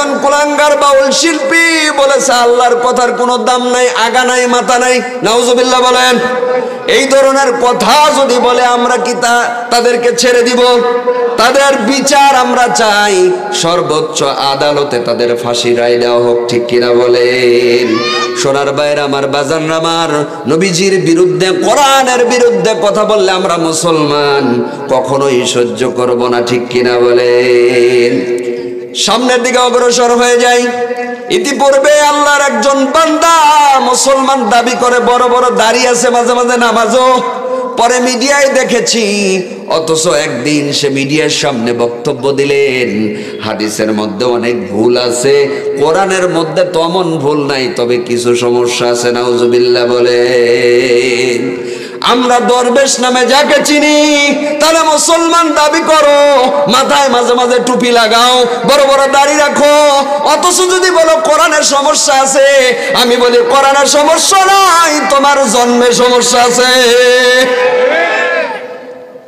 একজন কুলাঙ্গার বাউল শিল্পী বলেছে আল্লাহর কথার কোনো দাম নাই, আগা নাই, মাথা নাই। নাউজুবিল্লাহ বলেন। এই ধরনের কথা যদি বলে আমরা কি তাদেরকে ছেড়ে দিব? তাদের বিচার আমরা চাই, সর্বোচ্চ আদালতে তাদের ফাঁসি রায় দেওয়া হোক, ঠিক কিনা বলেন? সোনার ভাইয়ের আমার, বাজানরা আমার, নবীজির বিরুদ্ধে, কোরআনের বিরুদ্ধে কথা বললে আমরা মুসলমান কখনোই সহ্য করব না, ঠিক কিনা বলেন? সামনের দিকে অগ্রসর হয়ে যাই। ইতিপূর্বে আল্লাহর একজন বান্দা মুসলমান দাবি করে, বড় বড় দাড়ি আছে, মাঝে মাঝে নামাজও পরে মিডিয়ায় দেখেছি, অথচ একদিন সে মিডিয়ার সামনে বক্তব্য দিলেন হাদিসের মধ্যে অনেক ভুল আছে, কোরআনের মধ্যে তো এমন ভুল নাই, তবে কিছু সমস্যা আছে। নাউজুবিল্লাহ বলেন। আমরা দরবেশ নামে যাকে চিনি তারা মুসলমান দাবি করো, মাথায় মাঝে মাঝে টুপি লাগাও, বড় বড় দাড়ি রাখো, অথচ যদি বলো কোরআনের সমস্যা আছে, আমি বলি কোরআনের সমস্যা নাই, তোমার জন্মে সমস্যা আছে।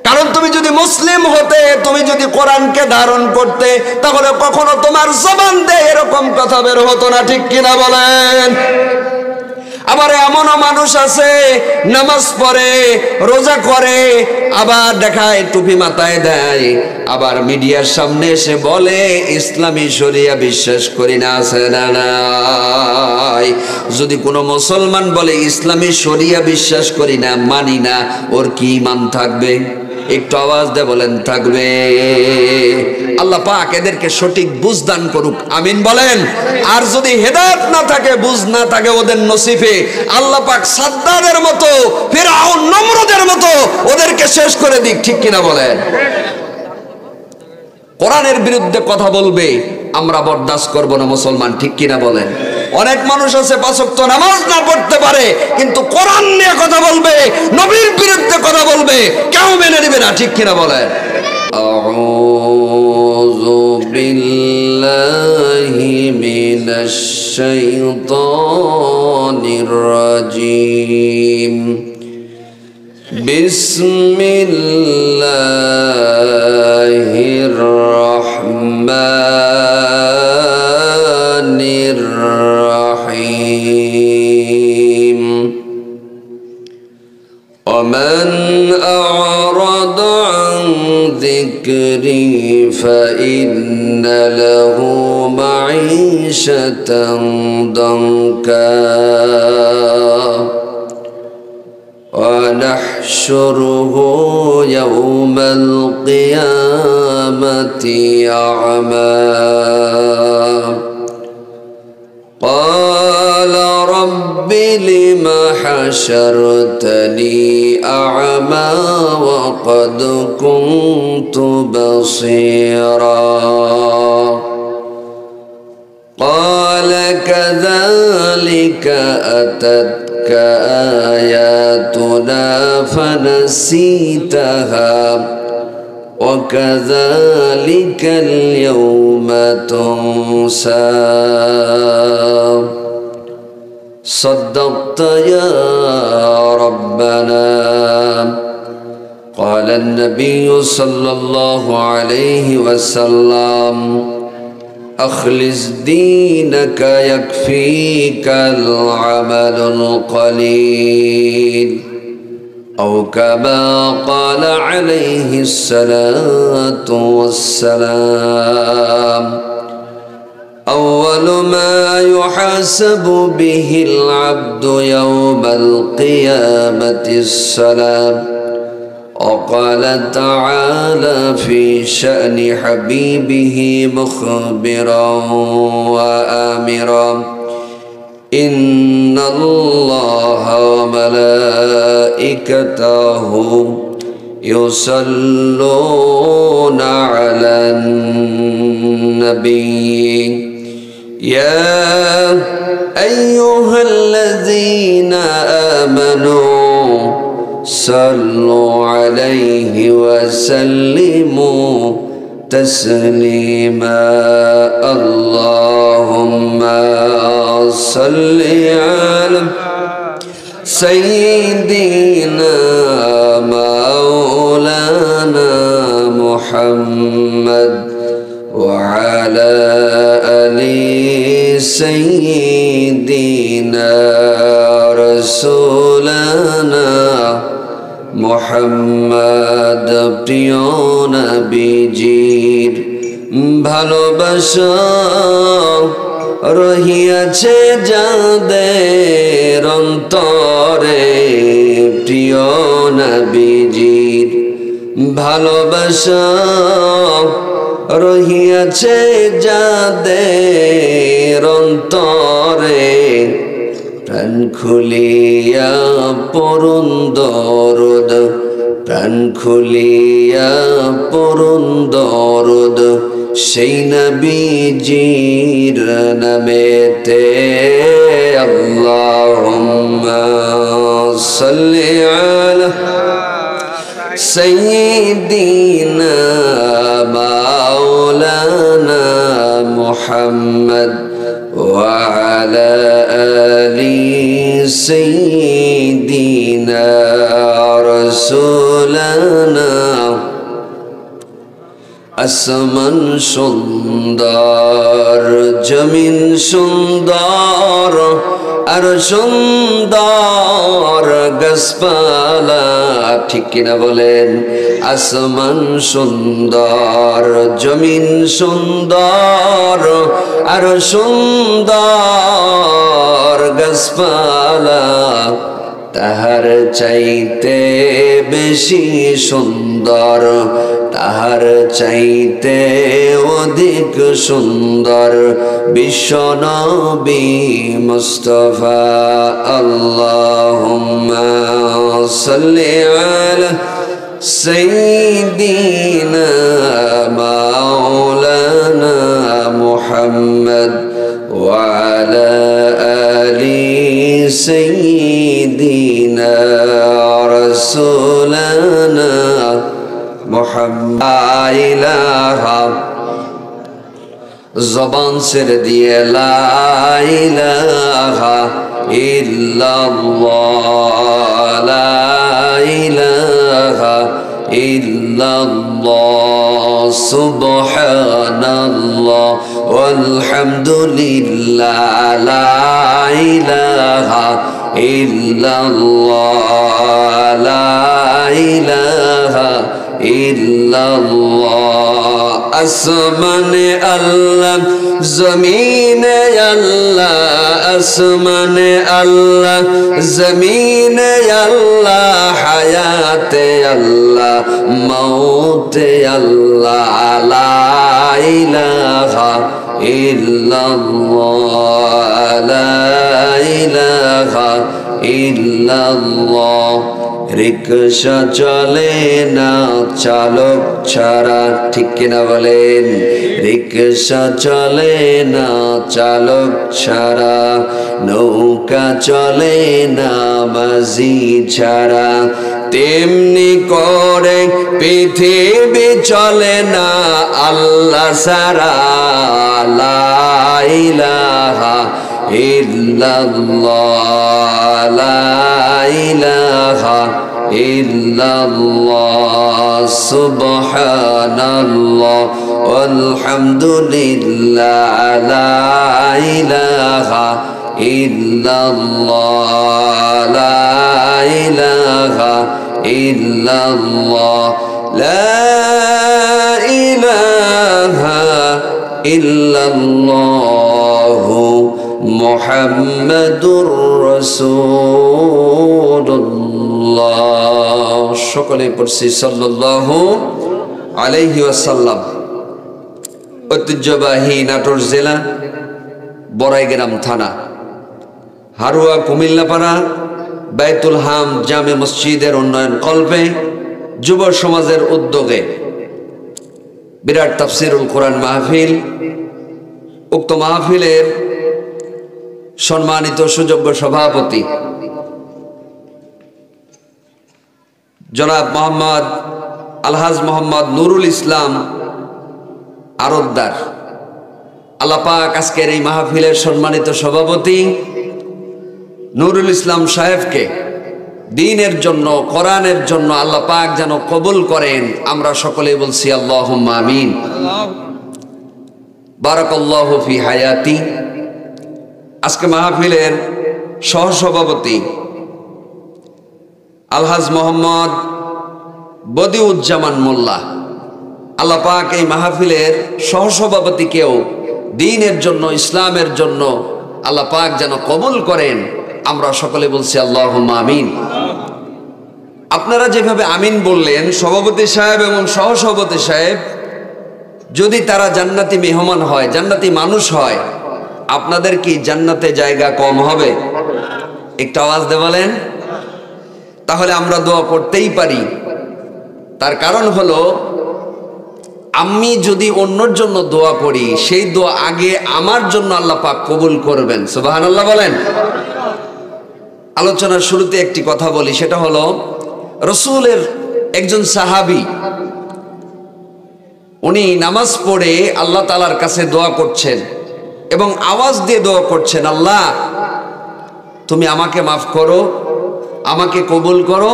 কারণ তুমি যদি মুসলিম হতে, তুমি যদি কোরআনকে ধারণ করতে, তাহলে কখনো তোমার জবান দিয়ে এরকম কথা বের হতো না, ঠিক কিনা বলেন? আবার এমনও মানুষ আছে নামাজ পড়ে, রোজা করে, আবার দেখায় টুপি মাথায় দেয়, আবার মিডিয়ার সামনে এসে বলে ইসলামী শরিয়া বিশ্বাস করি না। আছে না নাই? যদি কোনো মুসলমান বলে ইসলামী শরিয়া বিশ্বাস করি না, মানি না, ওর কি ঈমান থাকবে? একটু আওয়াজ দিয়ে বলেন, থাকবে? আল্লাহ পাক এদেরকে সঠিক বুঝ দান করুক, আমিন বলেন। আর যদি হেদায়েত না থাকে, বুঝ না থাকে ওদের নসিবে, আল্লাহ পাক সাদ্দাদের মতো, ফিরআউন নমরুদের মতো ওদেরকে শেষ করে দিক, ঠিক কিনা বলেন? কোরআনের বিরুদ্ধে কথা বলবে আমরা বরদাস্ত করব না মুসলমান, ঠিক কিনা বলেন? অনেক মানুষ আছে পাঁচ ওয়াক্ত নামাজ না পড়তে পারে, কিন্তু কোরআন নিয়ে কথা বলবে, নবীর বিরুদ্ধে কথা বলবে, কেউ মেনে নেবে না, ঠিক কিনা বলেন? আউযু বিল্লাহি মিনাশ শাইতানির রাজীম। বিসমিল্লাহির রহমানির রহিম। ومن أعرض عن ذكري فإن له معيشة ضنكا ونحشره يوم القيامة أعمى قال رب لم حشرتني أعمى وقد كنت بصيرا قال كذلك أتتك آياتنا فنسيتها وكذلك اليوم تنسى صدقت يا ربنا. قال النبي صلى الله عليه وسلم أخلص دينك يكفيك العمل القليل أو كما قال عليه الصلاة والسلام. أول ما يحاسب به العبد يوم القيامة الصلاة. وقال تعالى في شأن حبيبه مخبرا وآمرا إن الله وملائكته يصلون على النبي يا أيها الذين آمنوا صلوا عليه وسلموا تسليما. اللهم صل على سيدنا مولانا محمد وعلى آله سيدنا رسولنا محمد প্রিয় নবীজির ভালোবাসা রহিয়াছে যাদের অন্তরে প্রিয় নবীজির ভালোবাসা রহিয়াছে যাদের অন্তরে প্রাণ খুলিয়া পড়ুন দরুদ প্রাণ খুলিয়া পড়ুন দরুদ সেই নবীজির নামেতে আল্লাহুম্মা সাল্লি আলা সাইয়্যিদিনা মাওলানা মুহাম্মদ ওয়া আলা আলি সাইয়্যিদিনা রাসূলানা আসমান সুন্দর জমিন সুন্দর আর সুন্দর গাছপালা ঠিক কিনা বলেন আসমান সুন্দর জমিন সুন্দর আর সুন্দর গাছপালা তাহার চাইতে বেশি সুন্দর তাহার চাইতে অধিক সুন্দর বিশ্বনবী মুস্তাফা আল্লাহুম্মা সাল্লি আলা সাইয়্যিদিনা মাওলানা মুহাম্মদ ওয়া আলা আলি সাইয়্যিদিনা রাসূলানা মুহাম্মদ লা ইলাহা জবান ছেড়ে দিয়ে লা ইলাহা ইল্লাল্লাহ লা ইলাহা ইল্লাল্লাহ সুবহানাল্লাহ ওয়ালহামদুলিল্লাহ লা ইলাহা ইল্লাল্লাহ লা ইলাহা ইল্লাল্লাহ আসমানে আল্লাহ জমিনে আল্লাহ আসমানে আল্লাহ জমিনে আল্লাহ হায়াতে আল্লাহ মৌতে আল্লাহ লা ইলাহা ইল্লাল্লাহ লা ইলাহা ইল্লাল্লাহ রিকশা চলে না চালক ছাড়া ঠিক কিনা বলেন রিকশা চলে না চালক ছাড়া নৌকা চলে না মাঝি ছাড়া তেমনি করে পৃথিবী চলে না আল্লাহ ছাড়া লা ইলাহা ইল্লাল্লাহ লা ইলাহা ইল্লাল্লাহ সুবহানাল্লাহ ওয়ালহামদুলিল্লাহ লা ইলাহা ইল্লাল্লাহ লা ইলাহা ইল্লাল্লাহ লা ইলাহা ইল্লাল্লাহ মুহাম্মাদুর রাসূলুল্লাহ সকলে পড়ছি সাল্লাল্লাহু আলাইহি ওয়াসাল্লাম ঐতিহ্যবাহী নাটোর জেলা বড়াইগ্রাম থানা হারুয়া কুমিল্লাপাড়া বাইতুল হাম জামে মসজিদের উন্নয়ন কল্পে যুব সমাজের উদ্যোগে বিরাট তাফসিরুল কোরআন মাহফিল উক্ত মাহফিলের সম্মানিত সুযোগ্য সভাপতি জনাব মোহাম্মদ আলহাজ মোহাম্মদ নুরুল ইসলাম আরদ্দার আল্লাহ পাক আজকের এই মাহফিলের সম্মানিত সভাপতি নুরুল ইসলাম সাহেবকে দ্বীনের জন্য কোরআনের জন্য আল্লাহ পাক যেন কবুল করেন আমরা সকলে বলছি আল্লাহুম্মা আমিন বারাকাল্লাহু ফি হায়াতি আজকে মাহফিলের সহসভাপতি আলহাজ মোহাম্মদ বদিউজ্জামান মোল্লা, আল্লাহ পাক এই মাহফিলের সহসভাপতিকেও দ্বীনের জন্য, ইসলামের জন্য আল্লাহ পাক যেন কবুল করেন। আমরা সকলে বলছি আল্লাহুম্মা আমিন। আপনারা যেভাবে আমিন বললেন, সভাপতি সাহেব এবং সহসভাপতি সাহেব যদি তারা জান্নাতি মেহমান হয়, জান্নাতি মানুষ হয়, আপনাদের কি জান্নাতে জায়গা কম হবে? একটু আওয়াজ দিয়ে বলেন। তাহলে আমরা দোয়া করতেই পারি। তার কারণ হলো, আমি যদি অন্যর জন্য দোয়া করি, সেই দোয়া আগে আমার জন্য আল্লাহ পাক কবুল করবেন। সুবহানাল্লাহ বলেন। আলোচনার শুরুতে একটি কথা বলি, সেটা হলো রসুলের একজন সাহাবী, উনি নামাজ পড়ে আল্লাহ তাআলার কাছে দোয়া করছেন এবং আওয়াজ দিয়ে দোয়া করছেন, আল্লাহ তুমি আমাকে মাফ করো, আমাকে কবুল করো,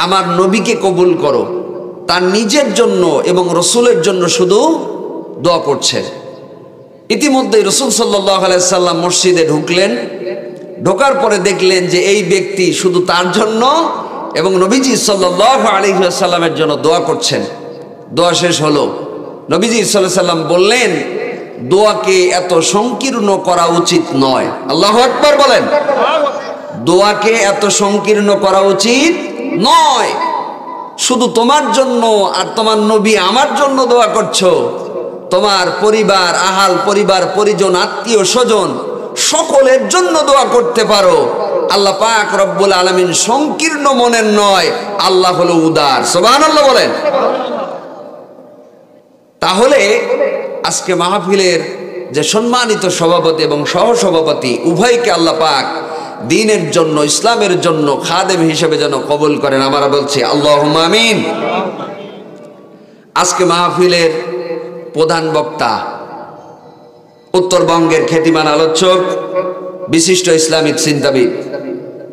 আমার নবীকে কবুল করো। তার নিজের জন্য এবং রসুলের জন্য শুধু দোয়া করছেন। ইতিমধ্যে রসুল সাল্লাল্লাহু আলাইহি সাল্লাম মসজিদে ঢুকলেন। ঢোকার পরে দেখলেন যে এই ব্যক্তি শুধু তার জন্য এবং নবীজি সাল্লাল্লাহু আলাইহি ওয়াসাল্লামের জন্য দোয়া করছেন। দোয়া শেষ হলো, নবীজি সাল্লাল্লাহু আলাইহি ওয়াসাল্লাম বললেন, দোয়াকে এত সংকীর্ণ করা উচিত নয়। আল্লাহু আকবার বলেন। দোয়াকে এত সংকীর্ণ করা উচিত নয়। শুধু তোমার জন্য আর তোমার নবী আমার জন্য দোয়া করছো, তোমার পরিবার, আহাল পরিবার, পরিজন, আত্মীয় স্বজন সকলের জন্য দোয়া করতে পারো। আল্লাহ পাক রব্বুল আলামিন সংকীর্ণ মনের নয়, আল্লাহ হলো উদার। সুবহানাল্লাহ বলেন। তাহলে আজকে মাহফিলের যে সম্মানিত সভাপতি এবং সহসভাপতি, উভয়কে আল্লাহ পাক দ্বীনের জন্য, ইসলামের জন্য খাদেম হিসেবে যেন কবুল করেন। আমরা বলছি আল্লাহুম্মা আমিন। আজকে মাহফিলের প্রধান বক্তা, উত্তরবঙ্গের খ্যাতিমান আলোচক, বিশিষ্ট ইসলামিক চিন্তাবিদ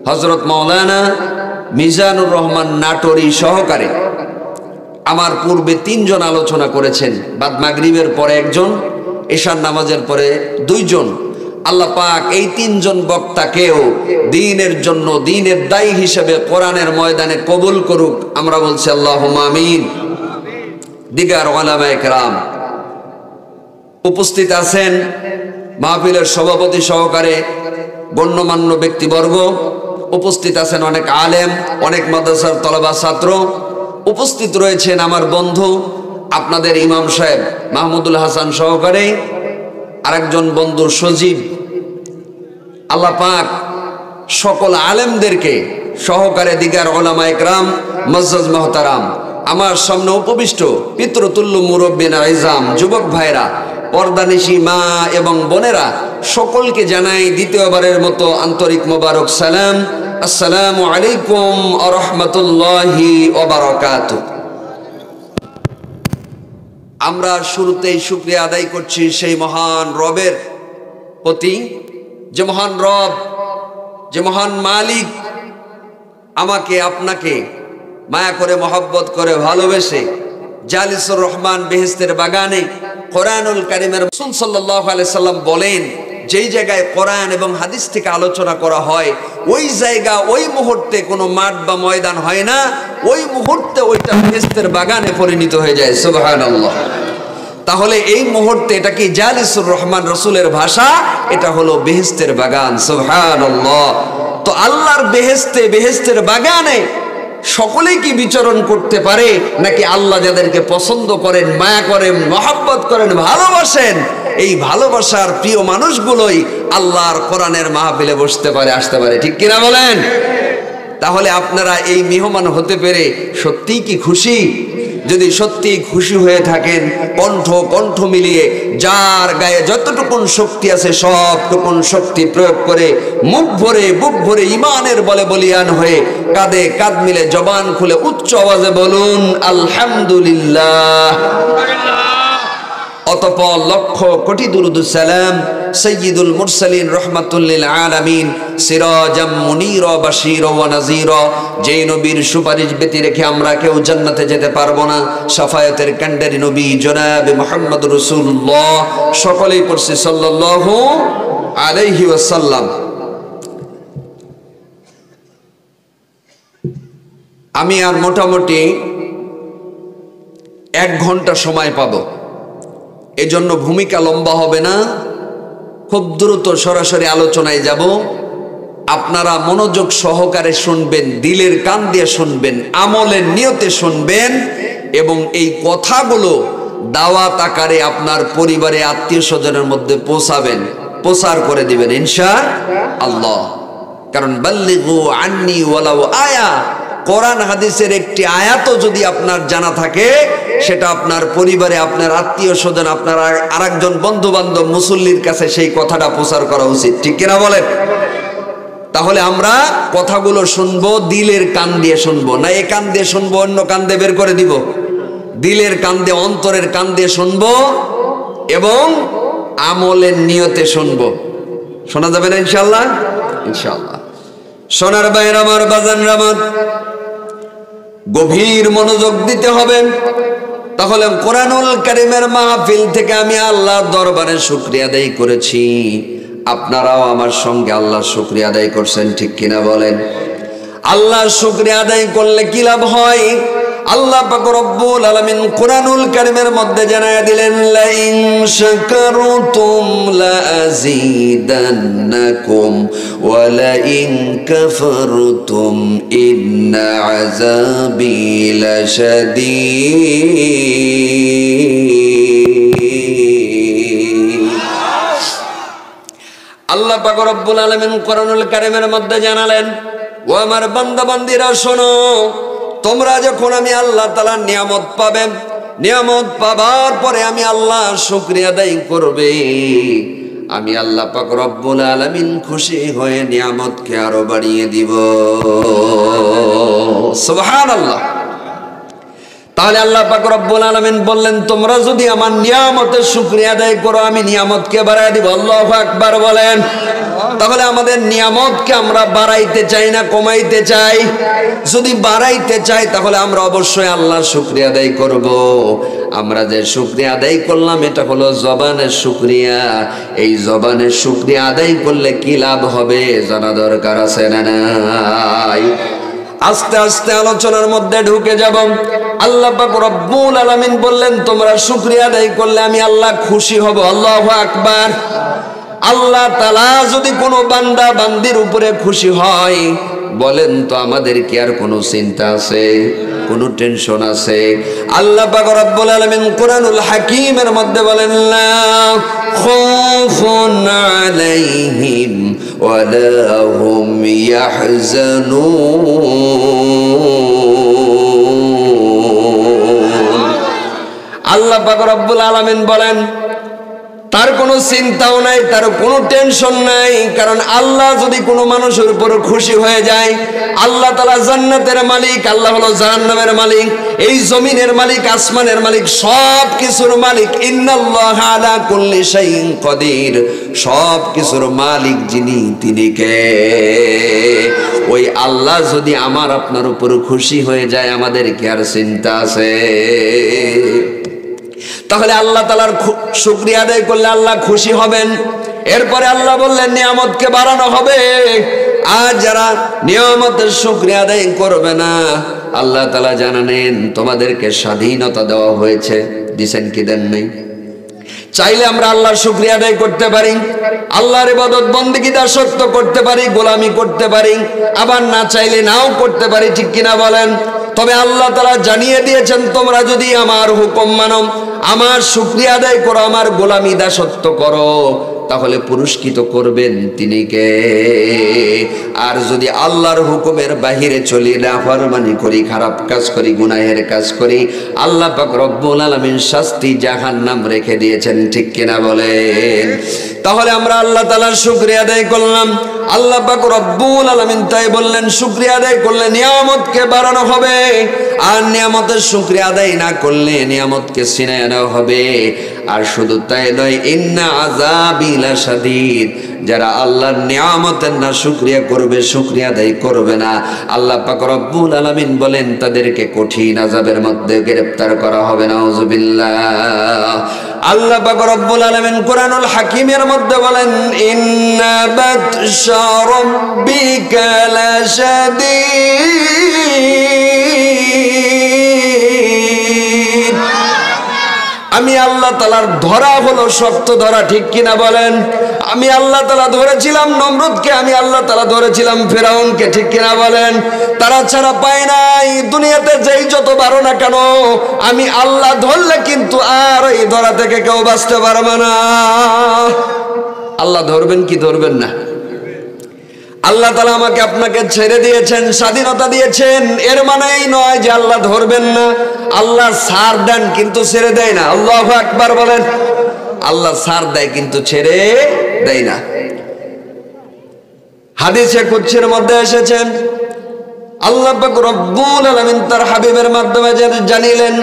হযরত মাওলানা মিজানুর রহমান নাটোরী সহকারে আমার পূর্বে 3 জন আলোচনা করেছেন। বাদ মাগরিবের পরে 1 জন, এশার নামাজের পরে 2 জন। আল্লাহ পাক এই 3 জন বক্তাকেও দ্বীনের জন্য, দ্বীনের দায়ী হিসেবে কোরআনের ময়দানে কবুল করুক। আমরা বলছি আল্লাহুম্মা আমিন। দিগার উলামায়ে কেরাম উপস্থিত আছেন, মাহফিলের সভাপতি সহকারে গণ্যমান্য ব্যক্তিবর্গ উপস্থিত আছেন, অনেক আলেম, অনেক মাদ্রাসার তলবা ছাত্র উপস্থিত রয়েছেন, আমার বন্ধু আপনাদের ইমাম সাহেব মাহমুদুল হাসান সহকারে আরেকজন বন্ধু সজীব। আল্লাহ পাক সকল আলেমদেরকে সহকারে দিগার উলামায়ে কেরাম, মুআজ্জাজ মুহতারাম, আমার সামনে উপবিষ্ট পিতৃতুল্য মুরব্বিনা ইজাম, যুবক ভাইরা, পর্দানিশী মা এবং বোনেরা, সকলকে জানাই দ্বিতীয়বারের মতো আন্তরিক মোবারক সালাম। আসসালামু আলাইকুম ওয়া রাহমাতুল্লাহি ওয়া বারাকাতুহু। আমরা শুরুতেই শুকরিয়া আদায় করছি সেই মহান রবের প্রতি, যে মহান রব, যে মহান মালিক আমাকে আপনাকে মায়া করে, মহব্বত করে, ভালোবেসে জালিসুর রহমান বেহেশতের বাগানে কোরআনুল কারীমের রাসূল সাল্লাল্লাহু আলাইহি সাল্লাম বলেন, যেই জায়গায় কোরআন এবং হাদিস থেকে আলোচনা করা হয়, ওই জায়গা, ওই মুহূর্তে কোনো মাঠ বা ময়দান হয় না, ওই মুহূর্তে ওইটা বেহেশতের বাগানে পরিণত হয়ে যায়। সুবহানাল্লাহ। তাহলে এই মুহূর্তে এটা কি জালিসুর রহমান রাসূলের ভাষা, এটা হলো বেহেশতের বাগান। সুবহানাল্লাহ। তো আল্লাহর বেহেশতে, বেহেশতের বাগানে সকলেই কি বিচরণ করতে পারে, নাকি আল্লাহ যাদেরকে পছন্দ করেন, মায়া করেন, মহব্বত করেন, ভালোবাসেন, এই ভালোবাসার প্রিয় মানুষগুলোই আল্লাহর কোরআনের মাহফিলে বসতে পারে, আসতে পারে? ঠিক কিনা বলেন? তাহলে আপনারা এই মেহমান হতে পেরে সত্যিই কি খুশি? যদি সত্যি খুশি হয়ে থাকেন, কণ্ঠ কণ্ঠ মিলিয়ে যার গায়ে যতটুকুন শক্তি আছে সবটুকুন শক্তি প্রয়োগ করে মুখ ভরে, বুক ভরে ঈমানের বলে বলিয়ান হয়ে কাঁধে কাঁধ মিলে জবান খুলে উচ্চ আওয়াজে বলুন আলহামদুলিল্লাহ। অতঃপর লক্ষ কোটি দুরুদ সালাম সৈয়দুল মুরসালিন রহমাতুল লিল আলামিন, সিরাজাম মুনীরা বাশীরা ওয়া নাযীরা, যেই নবীর সুপারিশ ব্যতি রেখে আমরা কেউ জান্নাতে যেতে পারবো না, শাফায়াতের কান্ডারি নবী জনাবে মুহাম্মদ রাসূলুল্লাহ, সকলেই পড়ছি সাল্লাল্লাহু। আলাইহি ওয়াসাল্লাম। আমি আর মোটামুটি 1 ঘন্টা সময় পাবো, এজন্য ভূমিকা লম্বা হবে না, খুব দ্রুত সরাসরি আলোচনায় যাব। আপনারা মনোযোগ সহকারে শুনবেন, দিলের কান দিয়ে শুনবেন, আমলের নিয়তে শুনবেন, এবং এই কথাগুলো দাওয়াত আকারে আপনার পরিবারে আত্মীয় স্বজনের মধ্যে পৌঁছাবেন, প্রচার করে দিবেন ইনশাআল্লাহ। কারণ বাল্লিগু আন্নি ওয়ালাউ আয়া, কোরআন হাদিসের একটি আয়াতও যদি আপনার জানা থাকে, সেটা আপনার পরিবারে, আপনার আত্মীয় স্বজন, আপনার আরেকজন বন্ধু বান্ধব মুসল্লির কাছে সেই কথাটা প্রচার করা উচিত, ঠিক কিনা বলেন? তাহলে আমরা কথাগুলো শুনবো, দিলের কান দিয়ে শুনবো না, এ কান দিয়ে শুনবো অন্য কান দিয়ে বের করে দিব। দিলের কান দিয়ে, অন্তরের কান দিয়ে শুনবো এবং আমলের নিয়তে শুনবো। শোনা যাবে না ইনশাআল্লাহ? ইনশাআল্লাহ। সোনার ভাইয়ের আমার, বাজানরা আমার, গভীর মনোযোগ দিতে হবে। তাহলে কোরআনুল কারীমের মাহফিল থেকে আমি আল্লাহর দরবারে শুকরিয়া আদায় করেছি, আপনারাও আমার সঙ্গে আল্লাহর শুকরিয়া আদায় করছেন, ঠিক কিনা বলেন? আল্লাহর শুকরিয়া আদায় করলে কি লাভ হয়? আল্লাহ পাক রব্বুল আলামিন কোরআনুল কারীমের মধ্যে জানায়া দিলেন, লা ইন শাকারতুম লা আযীদান্নাকুম ওয়া লা ইন কাফারতুম ইন্না আযাবি লাশাদীদ। আল্লাহ পাক রব্বুল আলামিন কোরআনুল কারীমের মধ্যে জানালেন, ও আমার বান্দা বান্দীরা শোনো, তোমরা যখন আমি আল্লাহ তাআলার নিয়ামত পাবে, নিয়ামত পাবার পরে আমি আল্লাহ শুকরিয়া আদায় করবে, আমি আল্লাহ পাক রব্বুল আলামিন খুশি হয়ে নিয়ামতকে আরো বাড়িয়ে দিব। সুবহানাল্লাহ। তাহলে আল্লাহ পাক রব্বুল আলামিন বললেন, তোমরা যদি আমার নিয়ামতের শুকরিয়া আদায় করো, আমি নিয়ামতকে বাড়ায় দিব। আল্লাহু আকবার বলেন। তাহলে আমাদের নিয়ামতকে আমরা বাড়াইতে চাই না কমাইতে চাই? যদি বাড়াইতে চাই তাহলে আমরা অবশ্যই আল্লাহর শুকরিয়া আদায় করব। আমরা যে শুকরিয়া আদায় করলাম এটা হলো জবানের শুকরিয়া। এই জবানের শুকরিয়া আদায় করলে কি লাভ হবে জানা দরকার আছে না নাই? আস্তে আস্তে আলোচনার মধ্যে ঢুকে যাব। আল্লাহ পাক রব্বুল আলামিন বললেন, তোমরা শুকরিয়া আদায় করলে আমি আল্লাহ খুশি হব। আল্লাহু আকবার। আল্লাহ তাআলা যদি কোনো বান্দা বান্দির উপরে খুশি হয়, বলেন তো আমাদের কি আর কোনো চিন্তা আছে, কোনো টেনশন আছে? আল্লাহ পাক রব্বুল আলামিন কোরআনুল হাকীমের মধ্যে বলেন, লা খাউফুন আলাইহিম ওয়া লা হুম ইয়াহজানুন। আল্লাহ পাক রব্বুল আলামিন বলেন, তার কোনো চিন্তাও নাই, তার কোনো টেনশন নাই। কারণ আল্লাহ যদি কোনো মানুষের উপর খুশি হয়ে যায়, আল্লাহ তাআলা জান্নাতের মালিক, আল্লাহ হলো জাহান্নামের মালিক, এই জমিনের মালিক, আসমানের মালিক, সব কিছুর মালিক। ইন্নাল্লাহা আলা কুল্লি শাইইন কাদির। সব কিছুর মালিক যিনি, তিনি কে? ওই আল্লাহ যদি আমার আপনার উপর খুশি হয়ে যায়, আমাদের কি আর চিন্তা আছে? তাহলে আল্লাহ তাআলার শুকরিয়া আদায় করলে আল্লাহ খুশি হবেন। এরপরে আল্লাহ বললেন নিয়ামতকে বাড়ানো হবে। আর যারা নিয়ামতের শুকরিয়া আদায় করবে না, আল্লাহ তাআলা জানানেন তোমাদেরকে স্বাধীনতা দেওয়া হয়েছে। দিছেন কি দেন নাই? চাইলে আমরা আল্লাহর শুকরিয়া আদায় করতে পারি, আল্লাহর ইবাদত বন্দেগী দাসত্ব করতে পারি, গোলামি করতে পারি, আবার না চাইলে নাও করতে পারি, ঠিক কিনা বলেন? তবে আল্লাহ তাআলা জানিয়ে দিয়েছেন, তোমরা যদি আমার হুকুম মানো, আমার শুকরিয়া আদায় করো, আমার গোলামি দাসত্ব করো, তাহলে পুরস্কৃত করবেন তিনি কে? আর যদি আল্লাহর হুকুমের বাহিরে চলি, নাফরমানি করি, খারাপ কাজ করি, গুনাহের কাজ করি, আল্লাহ পাক রব্বুল আলামিন শাস্তি জাহান্নাম রেখে দিয়েছেন, ঠিক কিনা বলেন? তাহলে আমরা আল্লাহ তাআলার শুকরিয়া আদায় করলাম। আল্লাহ পাক রব্বুল আলামিন তাই বললেন, শুকরিয়া আদায় করলে নিয়ামতকে বাড়ানো হবে, আর নিয়ামতের শুকরিয়া আদায় না করলে নিয়ামতকে ছিনায় নেওয়া হবে। আর শুধু তাই নয়, ইন্না আযাবি লাশাদীদ, যারা আল্লাহর নিয়ামতের না শুকরিয়া করবে, শুকরিয়া আদায় করবে না, আল্লাহ পাক রব্বুল আলামিন বলেন তাদেরকে কঠিন আযাবের মধ্যে গ্রেফতার করা হবে। নাউযুবিল্লাহ। আল্লাহ পাক রব্বুল আলামিন কোরআনুল হাকিমের মধ্যে বলেন, ইন্না বাতশা রাব্বিকা লাশাদীদ। আমি আল্লাহ তাআলার ধরা হলো শক্ত ধরা, ঠিক কিনা বলেন? আমি আল্লাহ তাআলা ধরেছিলাম নমরুদকে, আমি আল্লাহ তাআলা ধরেছিলাম ফেরাউনকে, ঠিক কিনা বলেন? তারা ছাড়া পায় নাই। দুনিয়াতে যেই যত বারো না কেন, আমি আল্লাহ ধরলে কিন্তু আর এই ধরা থেকে কেউ বাঁচতে পারবে না। আল্লাহ ধরবেন কি ধরবেন না? আল্লাহ তাআলা আমাকে আপনাকে ছেড়ে দিয়েছেন, স্বাধীনতা দিয়েছেন, এর মানে এই নয় যে আল্লাহ ধরবেন না। আল্লাহ ছাড় দেন কিন্তু ছেড়ে দেয় না। আল্লাহু আকবার বলেন। আল্লাহ ছাড় দেয় কিন্তু ছেড়ে দেয় না। হাদিসে কুদসির মধ্যে এসেছেন, আল্লাহ পাক রব্বুল আলামিন তার হাবিবের মাধ্যমে জানিলেন,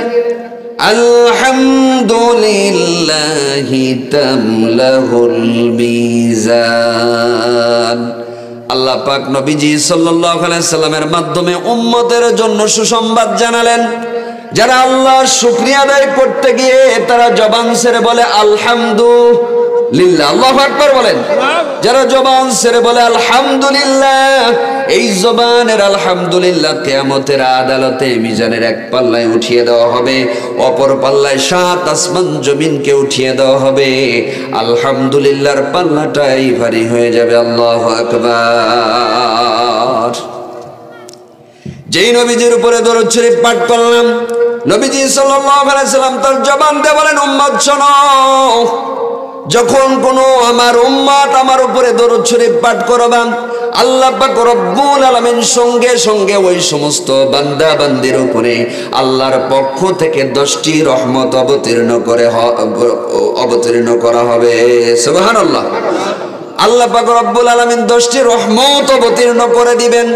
আলহামদুলিল্লাহি তামলাহুল মিজান। আল্লাহ পাক নবীজি সাল্লাল্লাহু আলাইহি সাল্লামের মাধ্যমে উম্মতের জন্য সুসংবাদ জানালেন, যারা আল্লাহর শুকরিয়া আদায় করতে গিয়ে তারা জবান ছেড়ে বলে আলহামদুলিল্লাহ, আল্লাহু আকবার বলেন। যারা জবান ছেড়ে বলে আলহামদুলিল্লাহ, এই জবানের আলহামদুলিল্লাহ কিয়ামতের আদালতে মিজানের এক পাল্লায় উঠিয়ে দেওয়া হবে, অপর পাল্লায় সাত আসমান জমিনকে উঠিয়ে দেওয়া হবে। আলহামদুলিল্লাহর পাল্লাটাই ভারী হয়ে যাবে। আল্লাহু আকবার। যেই নবীজির উপরে দরুদ শরীফ পাঠ করলাম, নবীজি সাল্লাল্লাহু আলাইহি সাল্লাম তার জবান দিয়ে বলেন, উম্মত শোনো, যখন কোনো আমার উম্মত আমার উপরে দরুদ শরীফ পাঠ করবেন, আল্লাহ পাক রব্বুল আলামিন সঙ্গে সঙ্গে ওই সমস্ত বান্দা বান্দির উপরে আল্লাহর পক্ষ থেকে 10টি রহমত অবতীর্ণ করা হবে। সুবহানাল্লাহ। আল্লাহ পাক রব্বুল আলামিন 10টি রহমত অবতীর্ণ করে দিবেন।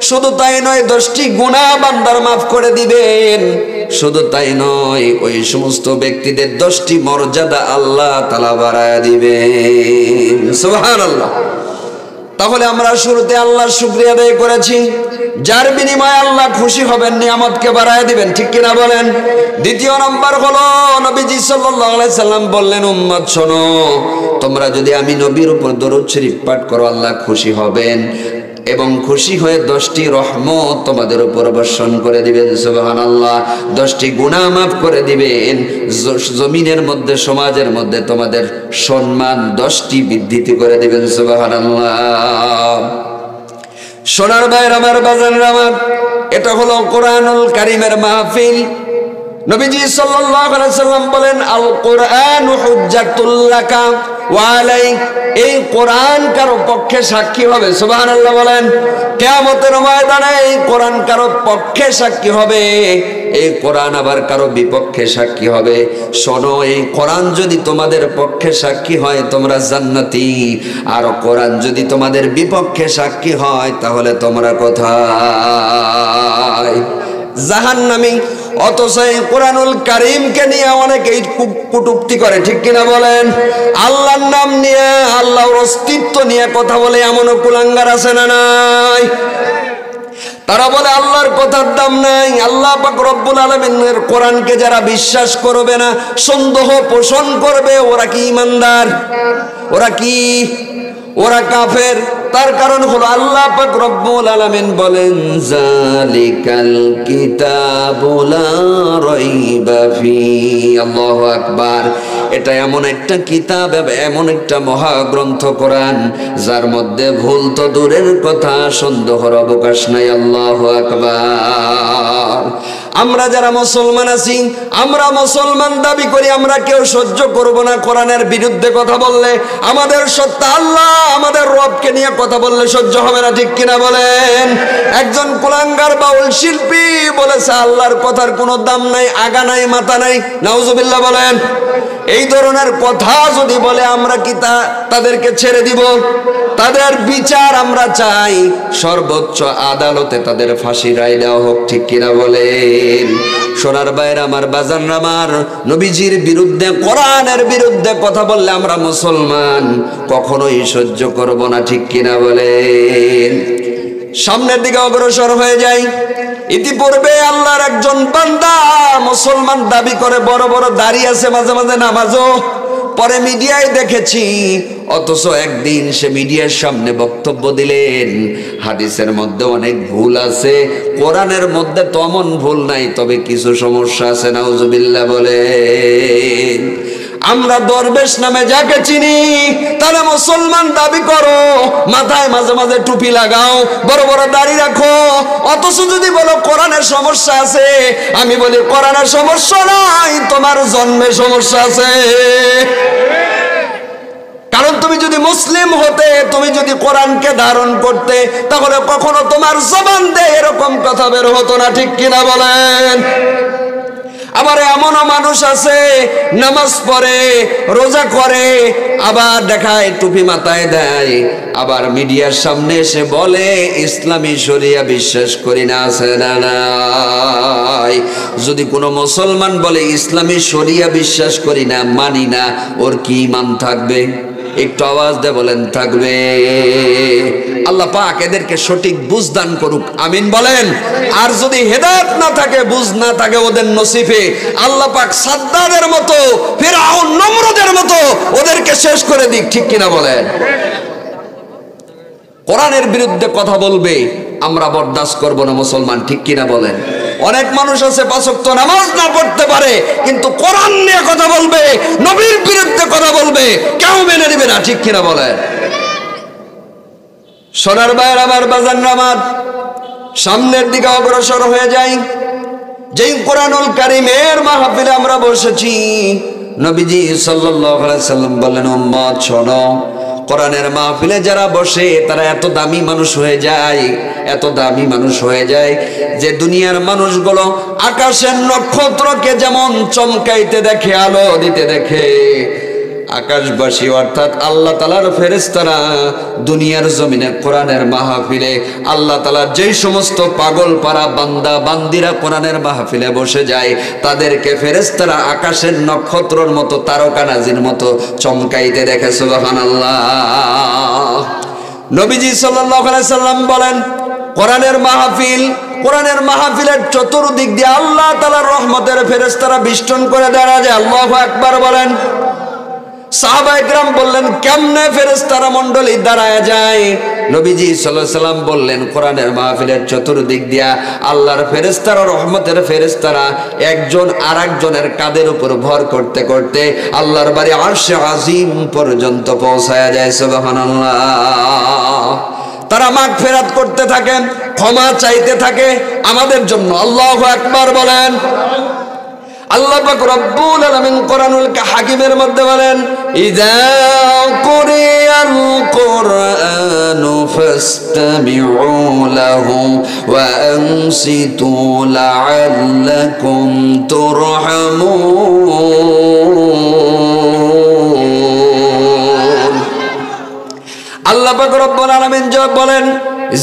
শুধু তাই নয়, 10টি গুনাহ বান্দার মাফ করে দিবেন। শুধু তাই নয়, ওই সমস্ত ব্যক্তিদের 10টি মর্যাদা আল্লাহ তাআলা বাড়ায় দিবেন। সুবহানাল্লাহ। তাহলে আমরা শুরুতে আল্লাহর শুকরিয়া আদায় করেছি, যার বিনিময়ে আল্লাহ খুশি হবেন, নিয়ামতকে বাড়ায় দিবেন, ঠিক কিনা বলেন? দ্বিতীয় নাম্বার হলো, নবীজি সাল্লাল্লাহু আলাইহি সাল্লাম বললেন, উম্মত শোনো, তোমরা যদি আমি নবীর উপর দরুদ শরীফ পাঠ করো, আল্লাহ খুশি হবেন এবং খুশি হয়ে 10টি রহমত তোমাদের উপর বর্ষণ করে দিবেন। সুবহানাল্লাহ। 10টি গুনাহ মাফ করে দিবেন। জমিনের মধ্যে, সমাজের মধ্যে তোমাদের সম্মান 10টি বৃদ্ধি করে দিবেন। সুবহানাল্লাহ। সোনার ভাইয়ের আমার, বাজানের আমার, এটা হলো কোরআনুল কারীমের মাহফিল। নবীজি সাল্লাল্লাহু আলাইহি সাল্লাম বলেন, আল কোরআনু হুজ্জাতুল লাকা ওয়া আলাইক। এই কোরআন কারো পক্ষে সাক্ষী হবে। সুবহানাল্লাহ বলেন। কিয়ামতের ময়দানে এই কোরআন কারো পক্ষে সাক্ষী হবে, এই কোরআন আবার কারো বিপক্ষে সাক্ষী হবে। শোনো, এই কোরআন যদি তোমাদের পক্ষে সাক্ষী হয় তোমরা জান্নাতি, আর কোরআন যদি তোমাদের বিপক্ষে সাক্ষী হয় তাহলে তোমরা কোথায়? জাহান্নামী। অথচ এই কোরআনুল কারীমকে নিয়ে অনেকেই কটূক্তি করে, ঠিক কিনা বলেন? আল্লাহর নাম নিয়ে, আল্লাহর অস্তিত্ব নিয়ে কথা বলে এমনও কুলাঙ্গার আছে না নাই? তারা বলে আল্লাহর কথার দাম নাই। আল্লাহ পাক রব্বুল আলামিনের কোরআনকে যারা বিশ্বাস করবে না, সন্দেহ পোষণ করবে, ওরা কি ঈমানদার? ওরা কি? ওরা কাফের। তার কারণ হলো আল্লাহ পাক রব্বুল আলামিন বলেন, জালিকাল কিতাবু লা রাইবা ফি। আল্লাহু আকবার। এটা এমন একটা কিতাব, এমন একটা মহাগ্রন্থ কোরআন, যার মধ্যে ভুল তো দূরের কথা, সন্দেহের অবকাশ নাই। আল্লাহু আকবার। আমরা যারা মুসলমান আছি, আমরা মুসলমান দাবি করি, আমরা কেউ সহ্য করব না কোরআনের বিরুদ্ধে কথা বললে। আমাদের সত্তা আল্লাহ, আমাদের রবকে নিয়ে কথা বললে সহ্য হবে না, ঠিক কিনা বলেন? একজন কুলাঙ্গার বাউল শিল্পী বলেছে আল্লাহর কথার কোনো দাম নাই, আগা নাই, মাথা নাই। নাউজুবিল্লাহ বলেন। এই ধরনের কথা যদি বলে আমরা কি তাদেরকে ছেড়ে দিব? তাদের বিচার আমরা চাই, সর্বোচ্চ আদালতে তাদের ফাঁসি রায় দেওয়া হোক, ঠিক কিনা বলেন? সোনার বাইরে আমার, বাজান আমার, নবীজির বিরুদ্ধে, কোরআনের বিরুদ্ধে কথা বললে আমরা মুসলমান কখনোই সহ্য করব না, ঠিক কিনা বলেন? সামনের দিকে অগ্রসর হয়ে যাই। ইতিপূর্বে আল্লাহর একজন বান্দা মুসলমান দাবি করে, বড় বড় দাড়ি আছে, মাঝে মাঝে নামাজও পরে, মিডিয়ায় দেখেছি। অথচ একদিন সে মিডিয়ার সামনে বক্তব্য দিলেন, হাদিসের মধ্যে অনেক ভুল আছে, কোরআনের মধ্যে তেমন ভুল নাই, তবে কিছু সমস্যা আছে। নাউজুবিল্লাহ বলেন। আমরা দরবেশ নামে যাকে চিনি তারা মুসলমান দাবি করো, মাথায় মাঝে মাঝে টুপি লাগাও, বড় বড় দাড়ি রাখো, অথচ যদি বলো কোরআনের সমস্যা আছে, আমি বলি কোরআনের সমস্যা নাই, তোমার জন্মে সমস্যা আছে। কারণ তুমি যদি মুসলিম হতে, তুমি যদি কোরআনকে ধারণ করতে, তাহলে কখনো তোমার জবান দিয়ে এরকম কথা বের হতো না, ঠিক কিনা বলেন? আবার এমনও মানুষ আছে নামাজ পড়ে, রোজা করে, আবার দেখায় টুপি মাথায় দেয়, আবার মিডিয়ার সামনে এসে বলে ইসলামী শরিয়া বিশ্বাস করি না, আছে না নাই? যদি কোনো মুসলমান বলে ইসলামী শরিয়া বিশ্বাস করি না, মানি না, ওর কি ঈমান থাকবে? একটু আওয়াজ দিয়ে বলেন, থাকবে? আল্লাহ পাক এদেরকে সঠিক বুঝ দান করুক, আমিন বলেন। আর যদি হেদায়েত না থাকে, বুঝ না থাকে ওদের নসিবে, আল্লাহ পাক সাদ্দাদের মতো, ফিরআউন নমরুদের মতো ওদেরকে শেষ করে দিক, ঠিক কিনা বলেন? কোরআনের বিরুদ্ধে কথা বলবে আমরা বরদাস্ত করব না মুসলমান, ঠিক কিনা বলেন? অনেক মানুষ আছে পাঁচ ওয়াক্ত নামাজ না পড়তে পারে, কিন্তু কোরআন নিয়ে কথা বলবে, নবীর বিরুদ্ধে কথা বলবে, কেউ মেনে নেবে না, ঠিক কিনা বলেন? সোনার ভাইয়ের আমার, বাজান আমার, সামনের দিকে অগ্রসর হয়ে যাই। যেই কোরআনুল কারীমের মাহফিলে আমরা বসেছি, নবীজি সাল্লাল্লাহু আলাইহি সাল্লাম বলেন, উম্মত শোনো, কোরআনের মাহফিলে যারা বসে তারা এত দামি মানুষ হয়ে যায়, এত দামি মানুষ হয়ে যায় যে দুনিয়ার মানুষগুলো আকাশের নক্ষত্রকে যেমন চমকাইতে দেখে, আলো দিতে দেখে, আকাশবাসী অর্থাৎ আল্লাহ তাআলার ফেরেশতারা দুনিয়ার জমিনে কোরআনের মাহফিলে, আল্লাহ তাআলার যেই সমস্ত পাগল পারা বান্দা বান্দিরা কোরআনের মাহফিলে বসে যায়, তাদেরকে ফেরেশতারা আকাশের নক্ষত্রর মতো, তারকা নাজির মতো চমকাইতে দেখে। সুবহানাল্লাহ। নবীজি সাল্লাল্লাহু আলাইহি সাল্লাম বলেন, কোরআনের মাহফিলের চতুর্দিক দিয়ে আল্লাহ তাআলার রহমতের ফেরেশতারা বেষ্টন করে দাঁড়া যায়। আল্লাহু আকবার বলেন। সাহাবায়ে কেরাম বললেন, কেমনে ফেরেশতারা মণ্ডলী দাঁড়ায় যায়? নবীজি সাল্লাল্লাহু আলাইহি সাল্লাম বললেন, কোরআনের মাহফিলের চতুর্দিক দিয়া আল্লাহর ফেরেশতারা, রহমতের ফেরেশতারা একজন আরেকজনের কাঁধের উপর ভর করতে করতে আল্লাহর বাড়ি আরশে আজিম পর্যন্ত পৌঁছায়া যায়। সুবহানাল্লাহ। তারা মাগফিরাত করতে থাকে, ক্ষমা চাইতে থাকে আমাদের জন্য। আল্লাহু আকবার বলেন। আল্লাহ পাক রব্বুল আলামিন কোরআনুল হাকিমের মধ্যে বলেন, ইযা কুরিয়াল কুরআনু ফাসতামিউ লাহু ওয়া আনসিতু লাআল্লাকুম তুরহামুন। আল্লাহ পাক রব্বুল আলামিন জবাব বলেন,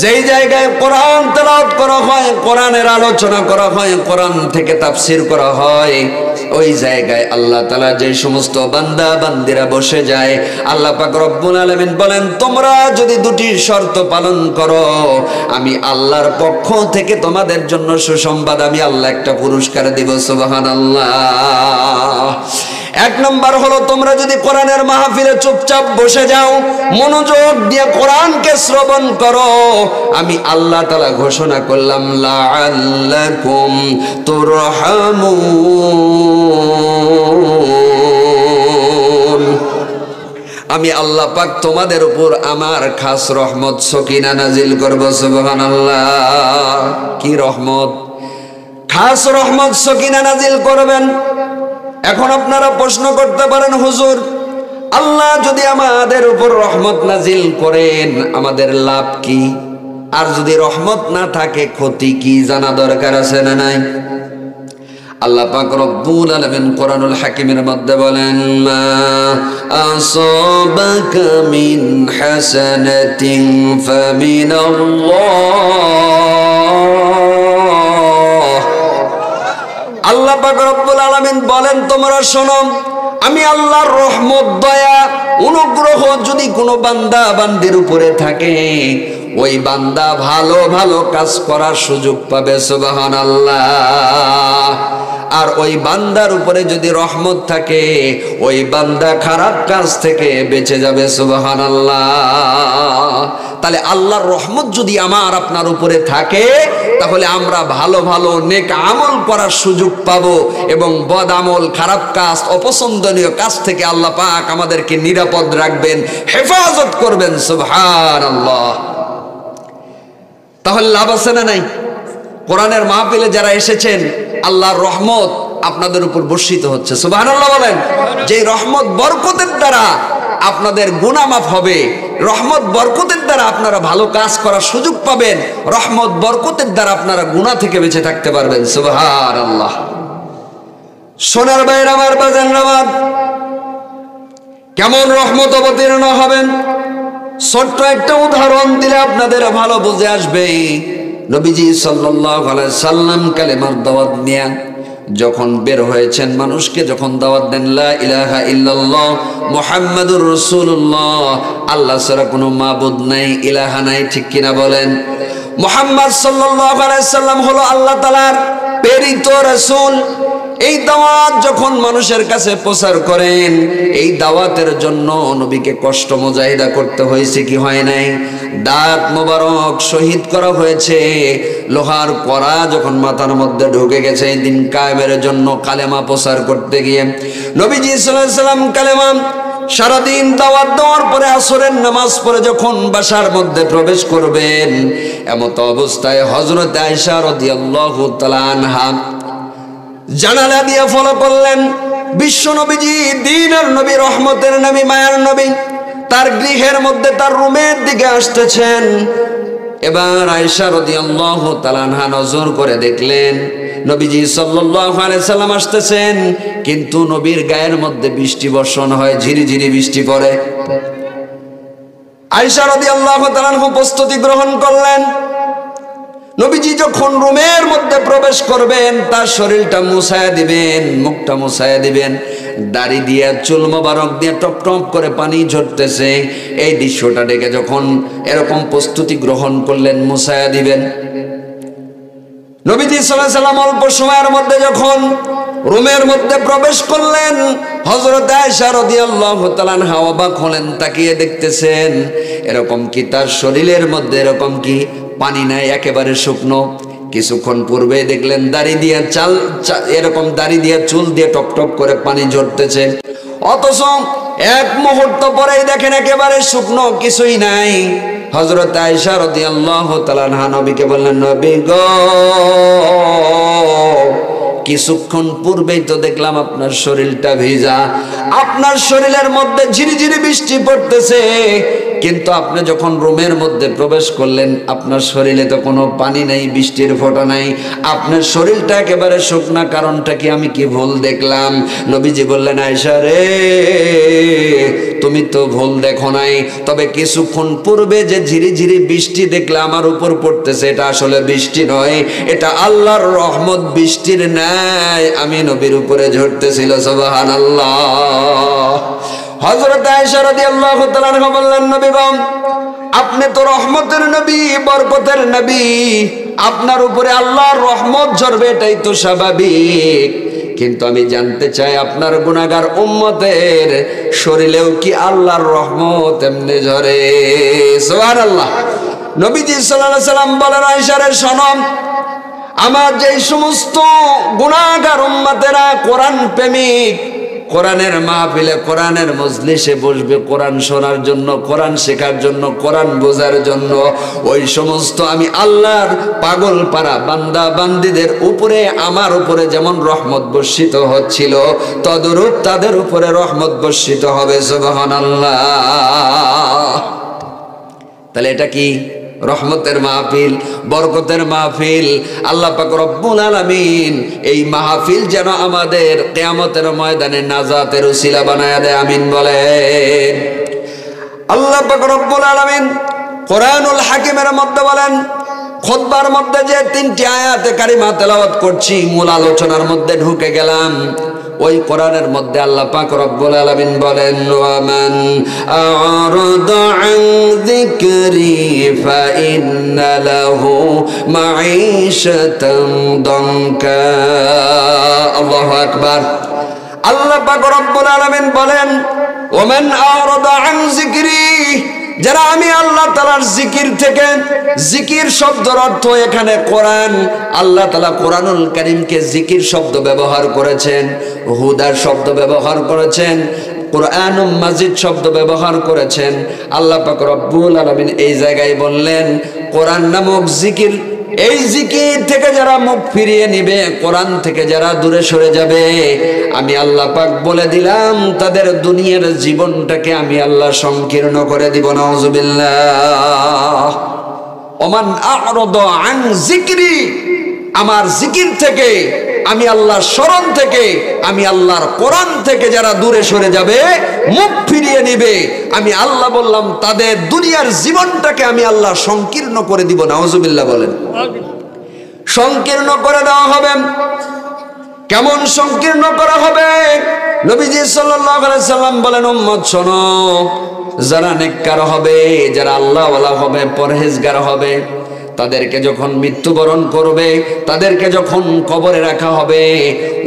যেই জায়গায় কোরআন তেলাওয়াত করা হয়, কোরআনের আলোচনা করা হয়, কোরআন থেকে তাফসীর করা হয়, ওই জায়গায় আল্লাহ তাআলা যে সমস্ত বান্দা বান্দিরা বসে যায়, আল্লাহ পাক রব্বুল আলামিন বলেন, তোমরা যদি দুটি শর্ত পালন করো, আমি আল্লাহর পক্ষ থেকে তোমাদের জন্য সুসংবাদ, আমি আল্লাহ একটা পুরস্কার দিব। সুবহানাল্লাহ। এক নম্বর হলো, তোমরা যদি কোরআনের মাহফিলে চুপচাপ বসে যাও, মনোযোগ দিয়ে কোরআনকে শ্রবণ করো, আমি আল্লাহ তাআলা ঘোষণা করলাম, লাআল্লাকুম তুরহামুন, আমি আল্লাহ পাক তোমাদের উপর আমার খাস রহমত সকিনা নাজিল করব। সুবহানাল্লাহ। কি রহমত? খাস রহমত সকিনা নাজিল করবেন। এখন আপনারা প্রশ্ন করতে পারেন, হুজুর, আল্লাহ যদি আমাদের উপর রহমত নাজিল করেন আমাদের লাভ কি? আর যদি রহমত না থাকে ক্ষতি কি? জানা দরকার আছে না নাই? আল্লাহ পাক রব্বুল আলামিন কোরআনুল হাকিমের মধ্যে বলেন, মা আসাবাকা মিন হাসানাতিন ফামিনাল্লাহ। আল্লাহ পাক রব্বুল আলামিন বলেন, তোমরা শোনো, আমি আল্লাহর রহমত, দয়া, অনুগ্রহ যদি কোনো বান্দা বান্দির উপরে থাকে, ওই বান্দা ভালো ভালো কাজ করার সুযোগ পাবে, সুবহানাল্লাহ। আর ওই বান্দার উপরে যদি রহমত থাকে, ওই বান্দা খারাপ কাজ থেকে বেঁচে যাবে, সুবহানাল্লাহ। তাহলে আল্লাহর রহমত যদি আমার আপনার উপরে থাকে, তাহলে আমরা ভালো ভালো নেক আমল করার সুযোগ পাবো এবং বদ আমল, খারাপ কাজ, অপছন্দনীয় কাজ থেকে আল্লাহ পাক আমাদেরকে নিরাপদ রাখবেন, হেফাজত করবেন, সুবহানাল্লাহ। তাহলে লাভ আছে না নাই? কোরআনের মাহফিলে যারা এসেছেন, আল্লাহর রহমত আপনাদের উপর বর্ষিত হচ্ছে, সুবহানাল্লাহ বলেন। যে রহমত বরকতের দ্বারা আপনাদের গুনাহ মাফ হবে, রহমত বরকতের দ্বারা আপনারা ভালো কাজ করার সুযোগ পাবেন, রহমত বরকতের দ্বারা আপনারা গুনাহ থেকে বেঁচে থাকতে পারবেন, সুবহানাল্লাহ। সোনার ভাইয়ের আমার, বাজান আমার, কেমন রহমত অবতীর্ণ হবেন? ছোট্ট একটা উদাহরণ দিলে আপনাদের ভালো বুঝে আসবে। নবীজি সাল্লাল্লাহু আলাইহি সাল্লাম কালেমার দাওয়াত নিয়ে যখন বের হয়েছেন, মানুষকে যখন দাওয়াত দেন, লা ইলাহা ইল্লাল্লাহ মুহাম্মাদুর রাসূলুল্লাহ, আল্লাহ ছাড়া কোনো মাবুদ নাই, ইলাহা নাই, ঠিক কিনা বলেন? মুহাম্মদ সাল্লাল্লাহু আলাইহি সাল্লাম হলো আল্লাহ তাআলার প্রেরিত রাসূল। এই দাওয়াত যখন মানুষের কাছে প্রচার করেন, এই দাওয়াতের জন্য নবীকে কষ্ট মুজাহিদা করতে হয়েছে কি হয় নাই? দাঁত মোবারক শহীদ করা হয়েছে, লোহার কড়া যখন মাথার মধ্যে ঢুকে গেছে, এই দিন কায়েমের জন্য কালেমা প্রচার করতে গিয়ে নবীজি সাল্লাল্লাহু আলাইহি সাল্লাম কালেমা সারাদিন দাওয়াত দেওয়ার পরে আসরের নামাজ পড়ে যখন বাসার মধ্যে প্রবেশ করবেন, এমত অবস্থায় হযরত আয়েশা রাদিয়াল্লাহু তাআলা আনহা জানালা দিয়ে ফলো করলেন। বিশ্ব নবীজি, দ্বীনের নবী, রহমতের নবী, মায়ার নবী, তার গৃহের মধ্যে তার রুমের দিকে আসতেছেন। এবার আয়েশা রাদিয়াল্লাহু তাআলা আনহা নজর করে দেখলেন নবীজি সাল্লাল্লাহু আলাইহি সাল্লাম আসতেছেন, কিন্তু নবীর গায়ের মধ্যে বৃষ্টি বর্ষণ হয়, ঝিরিঝিরি বৃষ্টি পড়ে। আয়েশা রাদিয়াল্লাহু তাআলা আনহা প্রস্তুতি গ্রহণ করলেন। নবীজি যখন রুমের মধ্যে প্রবেশ করবেন, তার শরীরটা মুছায়া দিবেন, মুখটা মুছায়া দিবেন, দাড়ি দিয়ে, চুল মোবারক দিয়ে টপ টপ করে পানি ঝরতেছে। এই দৃশ্যটা দেখে যখন এরকম প্রস্তুতি গ্রহণ করলেন, মুছায়া দিবেন, নবীজি সাল্লাল্লাহু আলাইহি সাল্লাম অল্প সময়ের মধ্যে যখন রুমের মধ্যে প্রবেশ করলেন, হযরত আয়েশা রাদিয়াল্লাহু তাআলা আনহা অবাক হলেন, তাকিয়ে দেখতেছেন এরকম কি তার শরীরের মধ্যে এরকম কি পানি নাই, একেবারে শুকনো। কিছুক্ষণ পূর্বে দেখলেন দাড়ি দিয়ে এরকম দাড়ি দিয়ে চুল দিয়ে টপ টপ করে পানি ঝরতেছে, অথচ এক মুহূর্ত পরেই দেখেন একেবারে শুকনো, কিছুই নাই। হযরত আয়েশা রাদিয়াল্লাহু তাআলা আনহা নবীকে বললেন, নবী গো, কিছুক্ষণ পূর্বেই তো দেখলাম আপনার শরীরটা ভিজা, আপনার শরীরের মধ্যে ঝিরিঝিরি বৃষ্টি পড়তেছে, কিন্তু আপনি যখন রুমের মধ্যে প্রবেশ করলেন, আপনার শরীরে তো কোনো পানি নেই, বৃষ্টির ফোঁটা নাই, আপনার শরীরটা একেবারে শুকনা, কারণটা কি, আমি কি ভুল দেখলাম? নবীজি বললেন, আয়েশা রে, তুমি তো ভুল দেখো নাই, তবে কিছুক্ষণ পূর্বে যে ঝিরিঝিরি বৃষ্টি দেখলে আমার উপর পড়তেছে, এটা আসলে বৃষ্টি নয়, এটা আল্লাহর রহমত, বৃষ্টির ন্যায় আমি নবীর উপরে ঝরতেছিল, সুবহানাল্লাহ। হযরত আয়েশা রাদিয়াল্লাহু তাআলা আনহা বললেন, নবী গো, আপনি তো রহমতের নবী, বরকতের নবী, আপনার উপরে আল্লাহর রহমত ঝরবে, এটাই তো স্বাভাবিক, কিন্তু আমি জানতে চাই আপনার গুনাহগার উম্মতের শরীরেও কি আল্লাহর রহমত এমনি ঝরে? সুবহানাল্লাহ। নবীজি সাল্লাল্লাহু আলাইহি সাল্লাম বলেন, আয়েশা রে শোনো, আমার যেই সমস্ত গুনাহগার উম্মতেরা কোরআন প্রেমিক, কোরআনের মাহফিলে, কোরআনের মজলিসে বসবে কোরআন শোনার জন্য, কোরআন শেখার জন্য, কোরআন বোঝার জন্য, ওই সমস্ত আমি আল্লাহর পাগল পারা বান্দা বান্দীদের উপরে, আমার উপরে যেমন রহমত বর্ষিত হচ্ছিল, তদরূপ তাদের উপরে রহমত বর্ষিত হবে, সুবহানাল্লাহ। তাহলে এটা কি রহমতের মাহফিল, বরকতের মাহফিল। আল্লাহ পাক রব্বুল আলামিন এই মাহফিল যেন আমাদের কিয়ামতের ময়দানে নাজাতের উসিলা বানায়া দেয়, আমিন বলেন। আল্লাহ পাক রব্বুল আলামিন কোরআনুল হাকিমের মধ্যে বলেন, খুতবার মধ্যে যে 3টি আয়াতে কারিমা তেলাওয়াত করছি, মূল আলোচনার মধ্যে ঢুকে গেলাম। ওই কোরআনের মধ্যে আল্লাহ পাক রব্বুল আলামিন বলেন, ওয়ামান আ'রাদা আন যিকরি ফাইন্না লাহু মাঈশাতান দানকা। আল্লাহু আকবার। আল্লাহ পাক রব্বুল আলামিন বলেন, ওয়ামান আ'রাদা আন যিকরি, যারা আমি আল্লাহ তাআলার জিকির থেকে, জিকির শব্দের অর্থ এখানে কোরআন। আল্লাহ তাআলা কোরআনুল কারীমকে জিকির শব্দ ব্যবহার করেছেন, হুদার শব্দ ব্যবহার করেছেন, কোরআনুম মাজিদ শব্দ ব্যবহার করেছেন। আল্লাহ পাক রব্বুল আলামিন এই জায়গায় বললেন, কোরআন নামক জিকির, এই জিকির থেকে যারা মুখ ফিরিয়ে নিবে, কোরআন থেকে যারা দূরে সরে যাবে, আমি আল্লাহ পাক বলে দিলাম তাদের দুনিয়ার জীবনটাকে আমি আল্লাহ সংকীর্ণ করে দিব। নাউজুবিল্লাহ। ওমান আ'রাদা আন যিকরি, আমার জিকির থেকে, আমি আল্লাহর স্মরণ থেকে, আমি আল্লাহর কোরআন থেকে যারা দূরে সরে যাবে, মুখ ফিরিয়ে নিবে, আমি আল্লাহ বললাম তাদের দুনিয়ার জীবনটাকে আমি আল্লাহ সংকীর্ণ করে দিব। নাউজুবিল্লাহ বলেন। সংকীর্ণ করে দেওয়া হবে। কেমন সংকীর্ণ করা হবে? নবীজি সাল্লাল্লাহু আলাইহি সাল্লাম বলেন, উম্মত শোনো, যারা নেককার হবে, যারা আল্লাহওয়ালা হবে, পরহেজগার হবে, তাদেরকে যখন মৃত্যুবরণ করবে, তাদেরকে যখন কবরে রাখা হবে,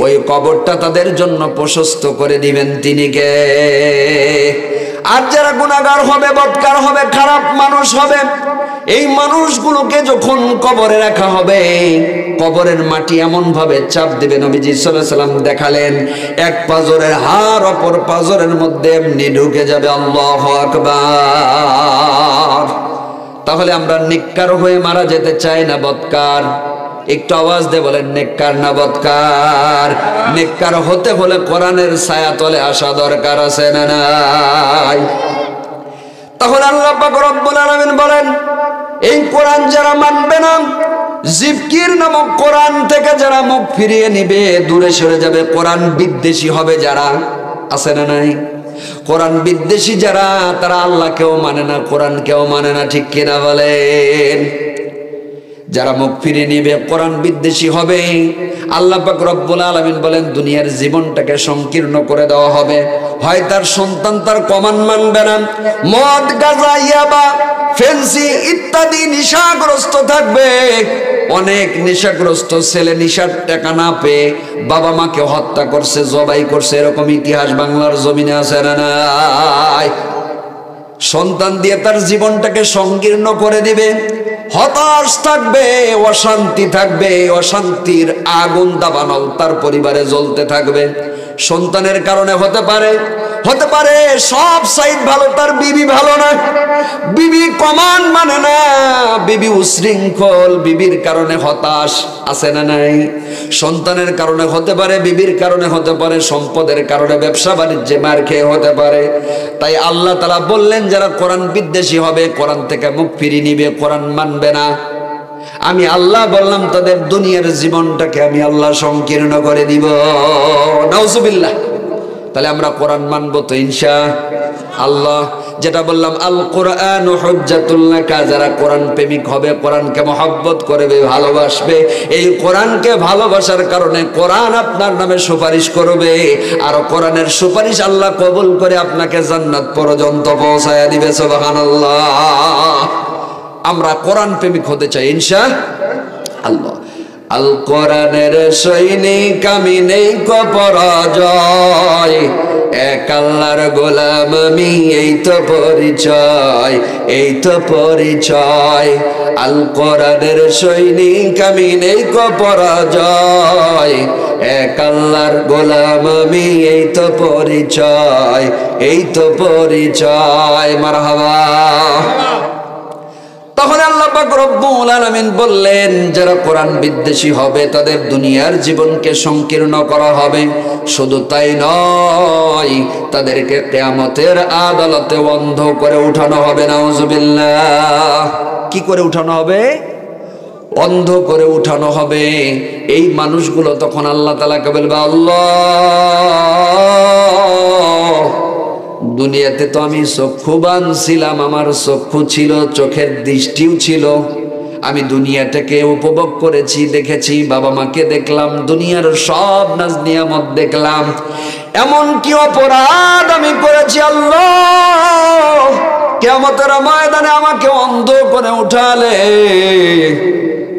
ওই কবরটা তাদের জন্য প্রশস্ত করে দিবেন তিনি কে? আর যারা গুনাহগার হবে, বদকার হবে, খারাপ মানুষ হবে, এই মানুষগুলোকে যখন কবরে রাখা হবে, কবরের মাটি এমন ভাবে চাপ দিবে, নবীজি সাল্লাল্লাহু আলাইহি সাল্লাম দেখালেন, এক পাজরের হাড় অপর পাজরের মধ্যে এমনি ঢুকে যাবে। আল্লাহু আকবার। তাহলে আমরা নেককার হয়ে মারা যেতে চাই না বদকার? একটু আওয়াজ দিয়ে বলেন, নেককার না বদকার? নেককার হতে হলে কোরআনের ছায়া তলে আসা দরকার, আছে না নাই? তাহলে আল্লাহ পাক রব্বুল আলামিন বলেন, এই কোরআন যারা মানবে না, জিকির নামক কোরআন থেকে যারা মুখ ফিরিয়ে নিবে, দূরে সরে যাবে, কোরআন বিদ্বেষী হবে যারা, আছে না নাই? কোরআন বিদ্বেষী যারা, তারা আল্লাহকেও মানে না, কোরআনকেও মানে না, ঠিক কিনা বলেন? যারা মুখ ফিরিয়ে নিবে, কোরআন বিদ্বেষী হবে, আল্লাহ পাক রব্বুল আলামিন বলেন দুনিয়ার জীবনটাকে সংকীর্ণ করে দেওয়া হবে। হয় তার সন্তান তার কমান মানবে না, মদ, গাঁজা, ইয়াবা, ফেন্সি ইত্যাদি নেশাগ্রস্ত থাকবে। অনেক নেশাগ্রস্ত ছেলে নেশার টাকা না পেয়ে বাবা মাকে হত্যা করছে, জবাই করছে, এরকম ইতিহাস বাংলার জমিনে আছে না নাই? সন্তান দিয়ে তার জীবনটাকে সংকীর্ণ করে দিবে, হতাশ থাকবে, অশান্তি থাকবে, অশান্তির আগুন দাবানল তার পরিবারে জ্বলতে থাকবে। সন্তানের কারণে হতে পারে সব সাইড ভালো, তার বিবি ভালো না, বিবি কমান মানে না, বিবি উশৃঙ্খল, বিবির কারণে হতাশ, আছে না নাই? সন্তানের কারণে হতে পারে, বিবির কারণে হতে পারে, সম্পদের কারণে, ব্যবসা বাণিজ্যে মার খেয়ে হতে পারে। তাই আল্লাহ তাআলা বললেন, যারা কোরআন বিদ্বেষী হবে, কোরআন থেকে মুখ ফিরিয়ে নিবে, কোরআন মানবে না, আমি আল্লাহ বললাম তাদের দুনিয়ার জীবনটাকে আমি আল্লাহ সংকীর্ণ করে দিব। নাউজুবিল্লাহ। তাহলে আমরা কোরআন মানবো তো ইনশাআল্লাহ। যেটা বললাম, আল কোরআন হুজ্জাতুল লাকা, যারা কোরআন প্রেমিক হবে, কোরআনকে মহব্বত করবে, ভালোবাসবে, এই কোরআনকে ভালোবাসার কারণে কোরআন আপনার নামে সুপারিশ করবে, আর কোরআনের সুপারিশ আল্লাহ কবুল করে আপনাকে জান্নাত পর্যন্ত পৌঁছায়া দিবে। সুবহানাল্লাহ। আমরা কোরআন প্রেমিক হতে চাই ইনশাআল্লাহ। আল কোরআনের সৈনিক আমি, নেই কো পরাজয়, এক আল্লাহর গোলাম আমি, এই তো পরিচয়, এই তো পরিচয়। আল কোরআনের সৈনিক আমি, নেই কো পরাজয়, এক আল্লাহর গোলাম আমি, এই তো পরিচয়, এই তো পরিচয়। মারহাবা। তখন আল্লাহ পাক রব্বুল রব্বুল আলামিন বললেন, যারা কোরআন বিদ্বেষী হবে তাদের দুনিয়ার জীবনকে সংকীর্ণ করা হবে। শুধু তাই নয়, তাদেরকে কিয়ামতের আদালতে অন্ধ করে উঠানো হবে। নাউজুবিল্লাহ। কি করে উঠানো হবে? অন্ধ করে উঠানো হবে। এই মানুষগুলো তখন আল্লাহ তাআলাকে বলবে, আল্লাহ, দুনিয়াতে তো আমি চক্ষুবান ছিলাম, আমার চক্ষু ছিল, চোখের দৃষ্টিও ছিল, আমি দুনিয়াটাকে উপভোগ করেছি, দেখেছি, বাবা মাকে দেখলাম, দুনিয়ার সব নাজ নিয়ামত দেখলাম, এমন কি অপরাধ আমি করেছি আল্লাহ, কিয়ামতের ময়দানে আমাকে অন্ধ করে উঠালে?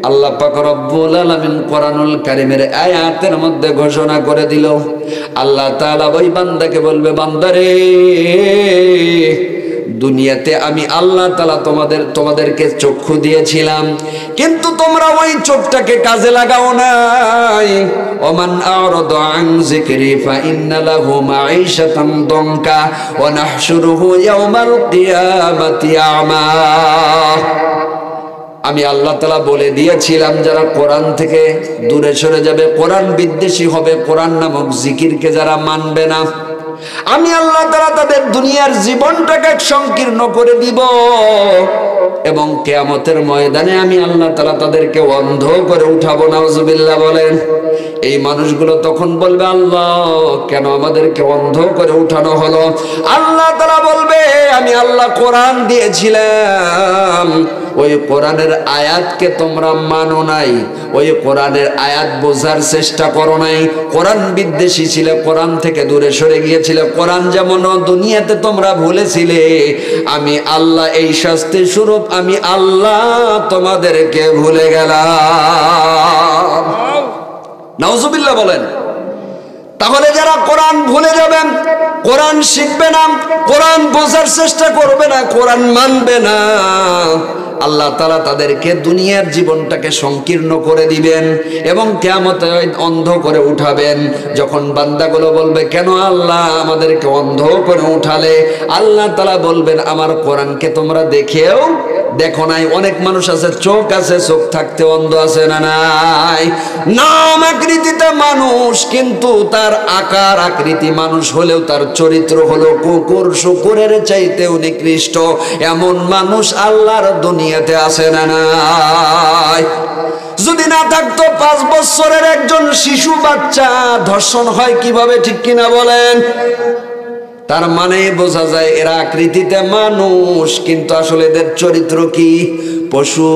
আল্লাহ পাক রব্বুল আলামিন কোরআনুল কারীমের আয়াতের মধ্যে ঘোষণা করে দিল, আল্লাহ তাআলা ওই বান্দাকে বলবে, বান্দারে, দুনিয়াতে আমি আল্লাহ তাআলা তোমাদেরকে চক্ষু দিয়েছিলাম, কিন্তু তোমরা ওই চোখটাকে কাজে লাগাও নাই। ওমান আরাদা আন যিকরি ফাইন্না লাহু মাঈশাতান দনকা ওয়া নাহশুরুহু ইয়াওমাল কিয়ামাতি আমা। আমি আল্লাহ তাআলা বলে দিয়েছিলাম, যারা কোরআন থেকে দূরে সরে যাবে, কোরআন বিদ্বেষী হবে, কোরআন নামক জিকিরকে যারা মানবে না, আমি আল্লাহ তাআলা তাদের দুনিয়ার জীবনটাকে সংকীর্ণ করে দিব, এবং কিয়ামতের ময়দানে আমি আল্লাহ তাআলা তাদেরকে অন্ধ করে উঠাবো। নাউজুবিল্লাহ বলেন। এই মানুষগুলো তখন বলবে, আল্লাহ, কেন আমাদেরকে অন্ধ করে উঠানো হলো? আল্লাহ তাআলা বলবে, আমি আল্লাহ কোরআন দিয়েছিলাম, ওই কোরআনের আয়াতকে তোমরা মানো নাই, ওই কোরআনের আয়াত বোঝার চেষ্টা করো নাই, কোরআন বিদ্বেষী ছিলে, কোরআন থেকে দূরে সরে গিয়েছিলে, কোরআন যেমন দুনিয়াতে তোমরা ভুলেছিলে, আমি আল্লাহ এই শাস্তি স্বরূপ আমি আল্লাহ তোমাদেরকে ভুলে গেলাম। নাউজুবিল্লাহ বলেন। তাহলে যারা কোরআন ভুলে যাবেন, কোরআন শিখবে না, কোরআন বোঝার চেষ্টা করবে না, কোরআন মানবে না, আল্লাহ তাআলা তাদেরকে দুনিয়ার জীবনটাকে সংকীর্ণ করে দিবেন এবং কিয়ামতে অন্ধ করে উঠাবেন। যখন বান্দাগুলো বলবে, কেন আল্লাহ আমাদেরকে অন্ধ করে উঠালে? আল্লাহ তাআলা বলবেন, আমার কোরআনকে তোমরা দেখো নাই। অনেক মানুষ আছে, চোখ আছে, চোখ থাকতে অন্ধ আছে না নাই? নাম আকৃতিতে মানুষ, কিন্তু তার আকার আকৃতি মানুষ হলেও তার চরিত্র হলো কুকুর, শুকুরের চাইতেও নিকৃষ্ট। এমন মানুষ আল্লাহর দুনিয়াতে আছে না নাই? যদি না থাকতো, 5 বছরের একজন শিশু বাচ্চা ধর্ষণ হয় কিভাবে, ঠিক কিনা বলেন? তার মানে বোঝা যায় এরা আকৃতিতে মানুষ, কিন্তু আসলে এদের চরিত্র কি? পশু,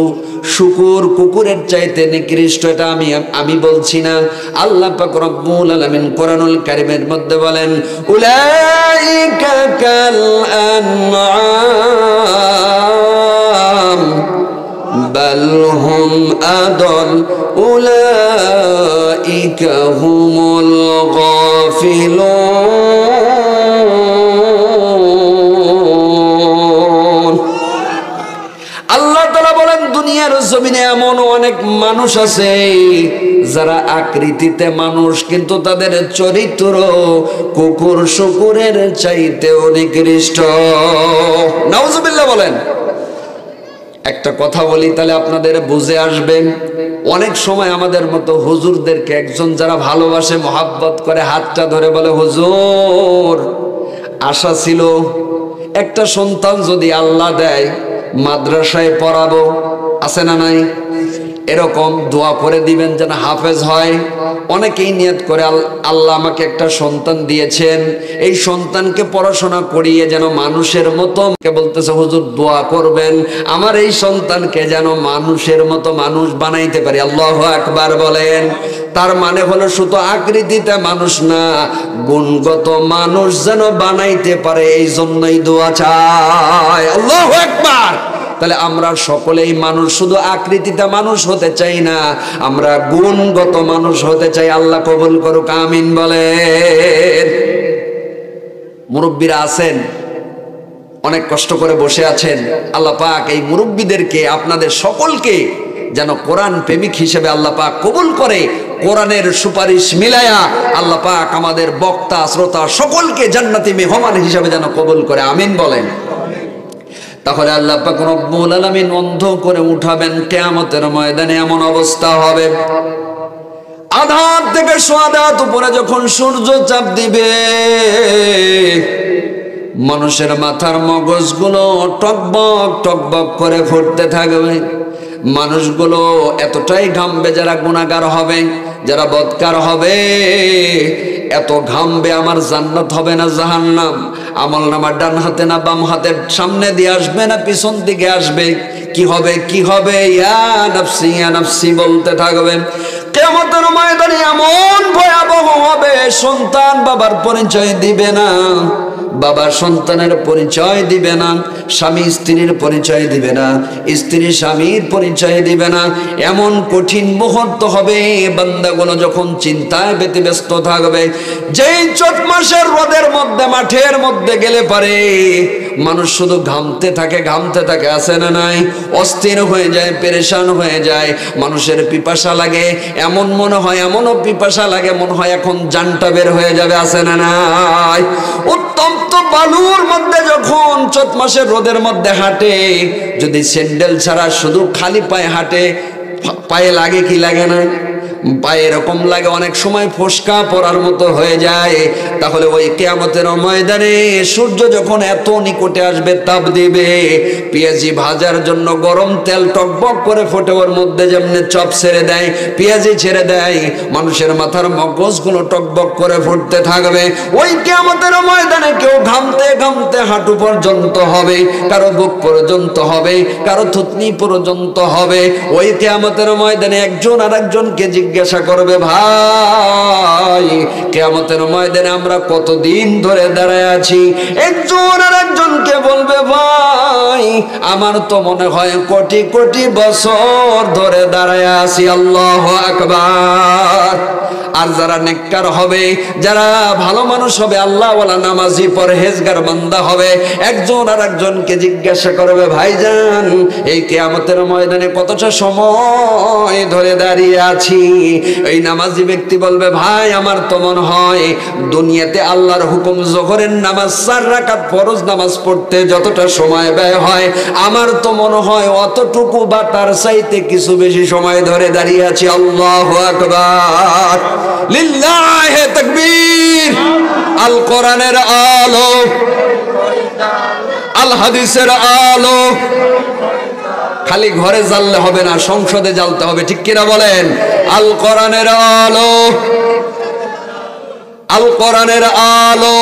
শুকুর, কুকুরের চাইতে নিকৃষ্ট। এটা আমি বলছি না, আল্লাহ পাক রব্বুল আলামিন কোরআনুল কারীমের মধ্যে বলেন, উলাইকা কাল আনআম বাল হুম আদল উলাইকা হুমুল গাফিলুন। আল্লাহ তাআলা বলেন, দুনিয়ার জমিনে এমন অনেক মানুষ আছে যারা আকৃতিতে মানুষ, কিন্তু তাদের চরিত্র কুকুর শুকুরের চাইতেও নিকৃষ্ট। নাউজুবিল্লাহ বলেন। একটা কথা বলি, তাহলে আপনাদের বুঝে আসবে। অনেক সময় আমাদের মতো হুজুরদেরকে একজন যারা ভালোবাসে, মহাব্বত করে, হাতটা ধরে বলে, হুজুর, আশা ছিল একটা সন্তান যদি আল্লাহ দেয় মাদ্রাসায় পড়াবো, আছে না নাই? এরকম দোয়া করে দিবেন যেন হাফেজ হয়। অনেকেই নিয়ত করে, আল্লাহ আমাকে একটা সন্তান দিয়েছেন, এই সন্তানকে পড়াশোনা করিয়ে যেন মানুষের মতো, বলতেছে হুজুর দোয়া করবেন আমার এই সন্তানকে যেন মানুষের মতো মানুষ বানাইতে পারি। আল্লাহু আকবার বলেন। তার মানে হলো শুধু আকৃতিতে মানুষ না, গুণগত মানুষ যেন বানাইতে পারে, এই জন্যই দোয়া চাই। আল্লাহু আকবার। তাহলে আমরা সকলেই মানুষ, শুধু আকৃতিতে মানুষ হতে চাই না, আমরা গুণগত মানুষ হতে চাই। আল্লাহ কবুল করুক, আমিন বলেন। মুরব্বীরা আছেন, অনেক কষ্ট করে বসে আছেন। আল্লাহ পাক এই মুরব্বীদেরকে, আপনাদের সকলকে যেন কোরআন প্রেমিক হিসেবে আল্লাহ পাক কবুল করে, কোরআনের সুপারিশ মিলায়া আল্লাহ পাক আমাদের বক্তা শ্রোতা সকলকে জান্নাতি মেহমান হিসেবে যেন কবুল করে, আমিন বলেন। তাহলে আল্লাহ পাক রব্বুল আলামিন অন্ধ করে উঠাবেন। কিয়ামতের ময়দানে এমন অবস্থা হবে, আধার থেকে সোয়াদাত উপরে যখন সূর্য চাপ দিবে, মানুষের মাথার মগজগুলো টকবক টকবক করে ফুটতে থাকবে। মানুষগুলো এতটাই ঘামবে, যারা গুনাহগার হবে, যারা বদকার হবে, এত ঘামবে আমার জান্নাত হবে না জাহান্নাম। আমলনামা ডান হাতে না বাম হাতের সামনে দিয়ে আসবে না পিছন দিকে আসবে। কি হবে কি হবে, ইয়া নাফসি বলতে থাকবে। কিয়ামতের ময়দানে এমন ভয়াবহ হবে, সন্তান বাবার পরিচয় দিবে না, বাবা সন্তানের পরিচয় দিবে না, স্বামী স্ত্রীর পরিচয় দিবে না, স্ত্রী স্বামীর পরিচয় দিবে না। এমন কঠিন মুহূর্ত হবে, বান্দাগুলো যখন চিন্তায় ব্যতিব্যস্ত থাকবে। যেই চৈত মাসের রোদের মধ্যে মাঠের মধ্যে গেলে পারে মানুষ শুধু ঘামতে থাকে ঘামতে থাকে, আছে না নাই? অস্থির হয়ে যায়, পেরেশান হয়ে যায়, মানুষের পিপাসা লাগে, এমন মনে হয়, এমনও পিপাসা লাগে মনে হয় এখন জানটা বের হয়ে যাবে, আছে না নাই? উত্তপ্ত বালুর মধ্যে যখন চৈত মাসের রোদের মধ্যে হাঁটে, যদি স্যান্ডেল ছাড়া শুধু খালি পায়ে হাঁটে, পায়ে লাগে কি লাগে না? পায়ে এরকম লাগে, অনেক সময় ফোসকা পড়ার মতো হয়ে যায়। তাহলে ওই কিয়ামতের ময়দানে সূর্য যখন এত নিকটে আসবে, তাপ দিবে, পেঁয়াজি ভাজার জন্য গরম তেল টকবক করে ফোটে, ওর মধ্যে যেমনি চপ ছেড়ে দেয়, পেঁয়াজি ছেড়ে দেয়, মানুষের মাথার মগজগুলো টকবক করে ফুটতে থাকবে। ওই কিয়ামতের ময়দানে কেউ ঘামতে ঘামতে হাঁটু পর্যন্ত হবে, কারো বুক পর্যন্ত হবে, কারো থুতনি পর্যন্ত হবে। ওই কিয়ামতের ময়দানে একজন আর একজনকে জিজ্ঞাসা করবে, ভাই কিয়ামতের ময়দানে আমরা কতদিন ধরে দাঁড়ায় আছি? একজন আর একজনকে বলবে, ভাই আমার তো মনে হয় কোটি কোটি বছর ধরে দাঁড়ায় আছি। আল্লাহু আকবার। আর যারা নেককার হবে, যারা ভালো মানুষ হবে, আল্লাহওয়ালা নামাজি পরহেজগার বান্দা হবে, একজন আর একজনকে জিজ্ঞাসা করবে, ভাইজান এই কিয়ামতের ময়দানে কতটা সময় ধরে দাঁড়িয়ে আছি? এই নামাজি ব্যক্তি বলবে, ভাই আমার তো মনে হয় দুনিয়াতে আল্লাহর হুকুম যোহরের নামাজ 4 রাকাত ফরজ নামাজ পড়তে যতটা সময় ব্যয় হয়, আমার তো মনে হয় অতটুকু বা তার চাইতে কিছু বেশি সময় ধরে দাঁড়িয়ে আছি। আল্লাহু আকবার, লিল্লাহি তাকবীর। আল কোরআনের আলো, আল হাদিসের আলো খালি ঘরে জ্বাললে হবে না, সংসদে জ্বালতে হবে, ঠিক কিনা বলেন? আল কোরআনের আলো, আল কোরআনের আলো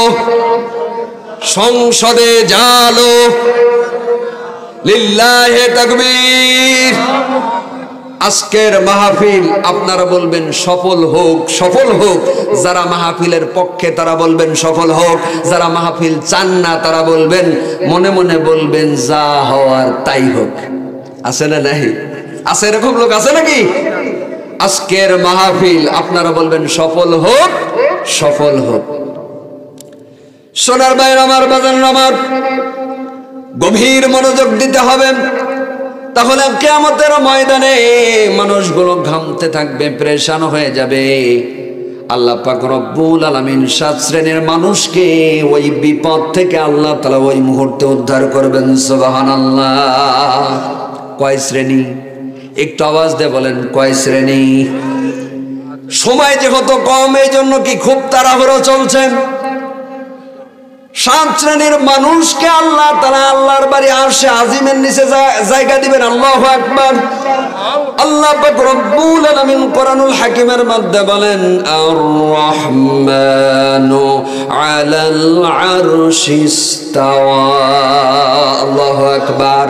সংসদে জ্বালো। লিল্লাহি তাকবীর। আজকের মাহফিল আপনারা বলবেন সফল হোক, সফল হোক। যারা মাহফিলের পক্ষে তারা বলবেন সফল হোক, যারা মাহফিল চান না তারা বলবেন, মনে মনে বলবেন যা হওয়ার তাই হোক। আছে না নাই? আছে, এরকম লোক আছে নাকি? আজকের মাহফিল আপনারা বলবেন সফল হোক, সফল হোক। সোনার ভাইয়ের আমার, বাজার আমার, গভীর মনোযোগ দিতে হবে। তাহলে কিয়ামতের ময়দানে মানুষগুলো ঘামতে থাকবে, পেরেশান হয়ে যাবে। আল্লাহ পাক রব্বুল আলামিন 7 শ্রেণীর মানুষকে ওই বিপদ থেকে আল্লাহ তাআলা ওই মুহূর্তে উদ্ধার করবেন। সুবহানাল্লাহ। কয় শ্রেণী? একটু আওয়াজ দিয়ে বলেন, কয় শ্রেণী? সময় যেহেতু কম, এই জন্য কি খুব তাড়াহুড়ো চলছে? 7 শ্রেণীর মানুষকে আল্লাহ তাআলা আল্লাহর বাড়ি আরশে আজিমের নিচে জায়গা দিবেন। আল্লাহু আকবার। আল্লাহ পাক রব্বুল আলামিন কোরআনুল হাকিমের মধ্যে বলেন, আর রহমানু আলাল আরশি ইস্তাওয়া। আল্লাহু আকবার।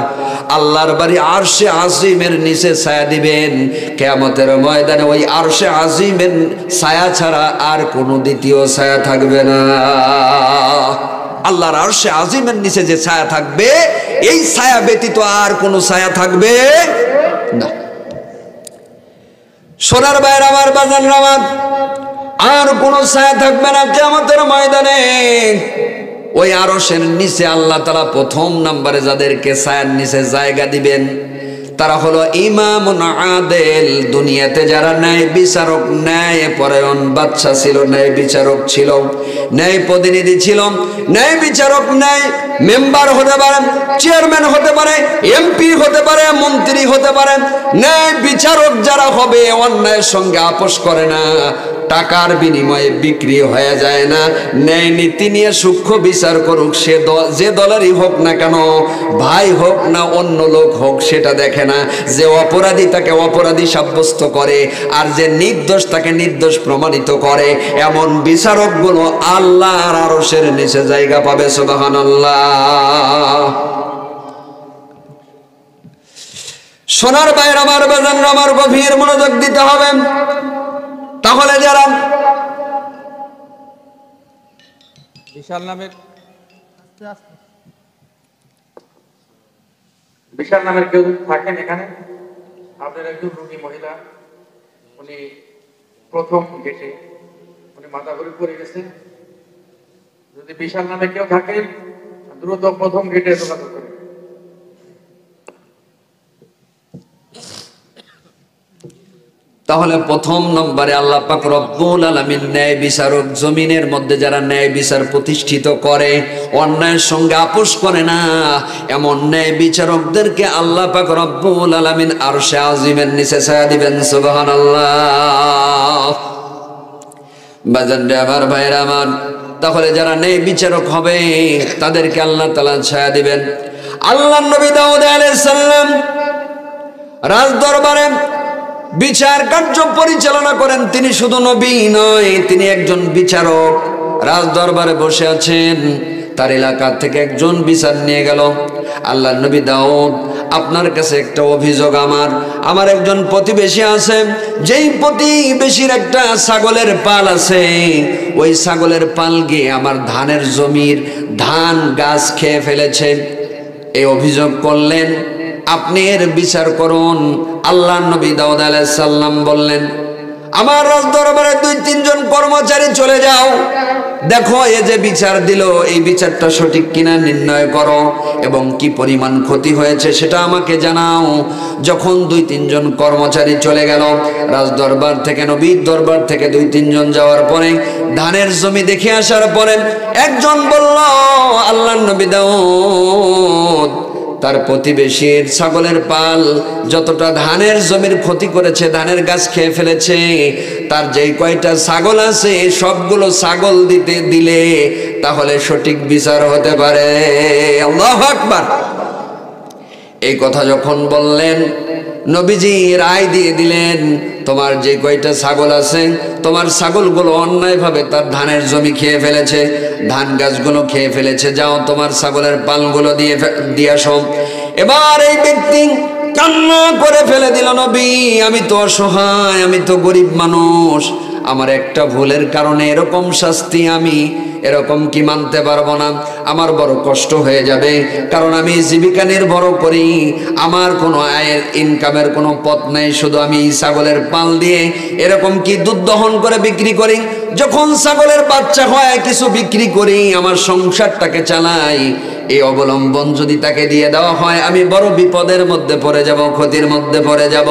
আল্লাহর বাড়ি আরশে আজিমের নিচে ছায়া দিবেন। কিয়ামতের ময়দানে ওই আরশে আজিমের ছায়া ছাড়া আর কোনো দ্বিতীয় ছায়া থাকবে না। আল্লাহর আরশে আজিমের নিচে যে ছায়া থাকবে, এই ছায়া ব্যতীত আর কোনো ছায়া থাকবে না। সোনার ভাইয়ের আমার, বাজার আমার, আর কোনো ছায়া থাকবে না কিয়ামতের ময়দানে। ওই আরশের নিচে আল্লাহ তাআলা প্রথম নম্বরে যাদেরকে ছায়ার নিচে জায়গা দিবেন তারা হলো ইমামুন আদেল। দুনিয়াতে যারা ন্যায় বিচারক, ন্যায় পরায়ণ বাদশা ছিল, ন্যায় বিচারক ছিল, ন্যায় প্রতিনিধি ছিল, ন্যায় বিচারক, ন্যায় মেম্বার হতে পারে, চেয়ারম্যান হতে পারে, এমপি হতে পারে, মন্ত্রী হতে পারে, ন্যায় বিচারক যারা হবে অন্যায়ের সঙ্গে আপোষ করে না, টাকার বিনিময়ে বিক্রি হয়ে যায় না, ন্যায় নীতি নিয়ে সূক্ষ্ম বিচার করুক, সে যে দলেরই হোক না কেন, ভাই হোক না অন্য লোক হোক, সেটা দেখে না। যে অপরাধী তাকে অপরাধী সাব্যস্ত করে, আর যে নির্দোষ তাকে নির্দোষ প্রমাণিত করে, এমন বিচারকগুলো আল্লাহর আরশের নিচে জায়গা পাবে। সুবহানাল্লাহ। সোনার বাইর আমার বাজান আমার গভীর মনোযোগ দিতে হবে। তাহলে যারা বিশাল নামের কেউ থাকেন এখানে, আপনার একজন রোগী মহিলা, উনি প্রথম গেটে, উনি মাথা ঘুরে পড়ে গেছে। যদি বিশাল নামে কেউ থাকেন, দ্রুত প্রথম গেটে যোগাযোগ করেন। তাহলে প্রথম নম্বরে আল্লাহ পাক রব্বুল আলামিন ন্যায় বিচারক, জমিনের মধ্যে যারা ন্যায় বিচার প্রতিষ্ঠিত করে, অন্যায়ের সঙ্গে আপোষ করে না, এমন ন্যায় বিচারকদেরকে আল্লাহ পাক রব্বুল আলামিন আরশে আজিমের নিচে ছায়া দিবেন। সুবহানাল্লাহ। বাজান রে আমার ভাইরা আমার, তাহলে যারা ন্যায় বিচারক হবে তাদেরকে আল্লাহ তাআলা ছায়া দিবেন। আল্লাহর নবী দাউদ আলাইহিস সালাম রাজ দরবারে বিচার কার্য পরিচালনা করেন। তিনি শুধু নবী নয়, তিনি একজন বিচারক। রাজ দরবারে বসে আছেন, তার এলাকা থেকে একজন বিচার নিয়ে গেল। আল্লাহর নবী দাউদ, আপনার কাছে একটা অভিযোগ, আমার একজন প্রতিবেশী আছে, যেই প্রতিবেশীর একটা ছাগলের পাল আছে, ওই ছাগলের পাল গিয়ে আমার ধানের জমির ধান গাছ খেয়ে ফেলেছে। এই অভিযোগ করলেন, আপনি এর বিচার করুন। আল্লাহ নবী দাউদ আলাইহিস সালাম বললেন, আমার রাজ দরবারে 2-3 জন কর্মচারী চলে যাও, দেখো এ যে বিচার দিল এই বিচারটা সঠিক কিনা নির্ণয় করো, এবং কি পরিমাণ ক্ষতি হয়েছে সেটা আমাকে জানাও। যখন 2-3 জন কর্মচারী চলে গেল, রাজ দরবার থেকে, নবীর দরবার থেকে 2-3 জন যাওয়ার পরে, ধানের জমি দেখে আসার পরে একজন বলল, আল্লাহ নবী দাউদ, তার প্রতিবেশীর ছাগলের পাল যতটা ধানের জমির ক্ষতি করেছে, ধানের গাছ খেয়ে ফেলেছে, তার যেই কয়টা ছাগল আছে সবগুলো ছাগল দিলে তাহলে সঠিক বিচার হতে পারে। আল্লাহু আকবার। এই কথা যখন বললেন, নবীজি রায় দিয়ে দিলেন, তোমার যে কয়টা ছাগল আছে, তোমার ছাগলগুলো অন্যায়ভাবে তার ধানের জমি খেয়ে ফেলেছে, ধান গাছগুলো খেয়ে ফেলেছে, যাও তোমার ছাগলের পালগুলো দিয়ে আসো। এবার এই ব্যক্তি কান্না করে ফেলে দিল, নবী আমি তো অসহায়, আমি তো গরিব মানুষ, আমার একটা ভুলের কারণে এরকম শাস্তি, আমি এরকম কি মানতে পারবো না, আমার বড় কষ্ট হয়ে যাবে, কারণ আমি জীবিকা নির্ভর করি, আমার কোনো আয়ের ইনকামের কোনো পথ নেই, শুধু আমি ছাগলের পাল দিয়ে এরকম কি দুধ দহন করে বিক্রি করি, যখন ছাগলের বাচ্চা হয় কিছু বিক্রি করি, আমার সংসারটাকে চালাই, এই অবলম্বন যদি তাকে দিয়ে দেওয়া হয় আমি বড় বিপদের মধ্যে পড়ে যাব, ক্ষতির মধ্যে পড়ে যাব।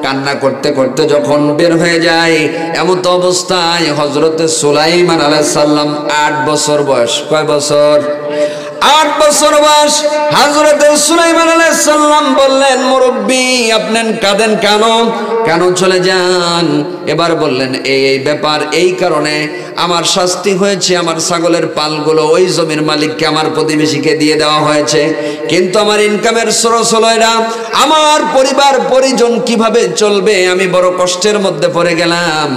কান্না করতে করতে যখন বের হয়ে যায়, এমন তো অবস্থায় হযরতে সুলাইমান আলাইহিস সালাম 8 বছর বয়স, কয় বছর? 8 বছর বয়স। হযরতে সুলাইমান আলাইহিস সালাম বললেন, মুরব্বি আপনি কাঁদেন কেন চলে যান? এবার বললেন, এই ব্যাপার, এই কারণে আমার শাস্তি হয়েছে, আমার ছাগলের পালগুলো ওই জমির মালিককে, আমার প্রতিবেশীকে দিয়ে দেওয়া হয়েছে, কিন্তু আমার ইনকামের সোর্স হলো এরা, আমার পরিবার পরিজন কিভাবে চলবে, আমি বড় কষ্টের মধ্যে পড়ে গেলাম,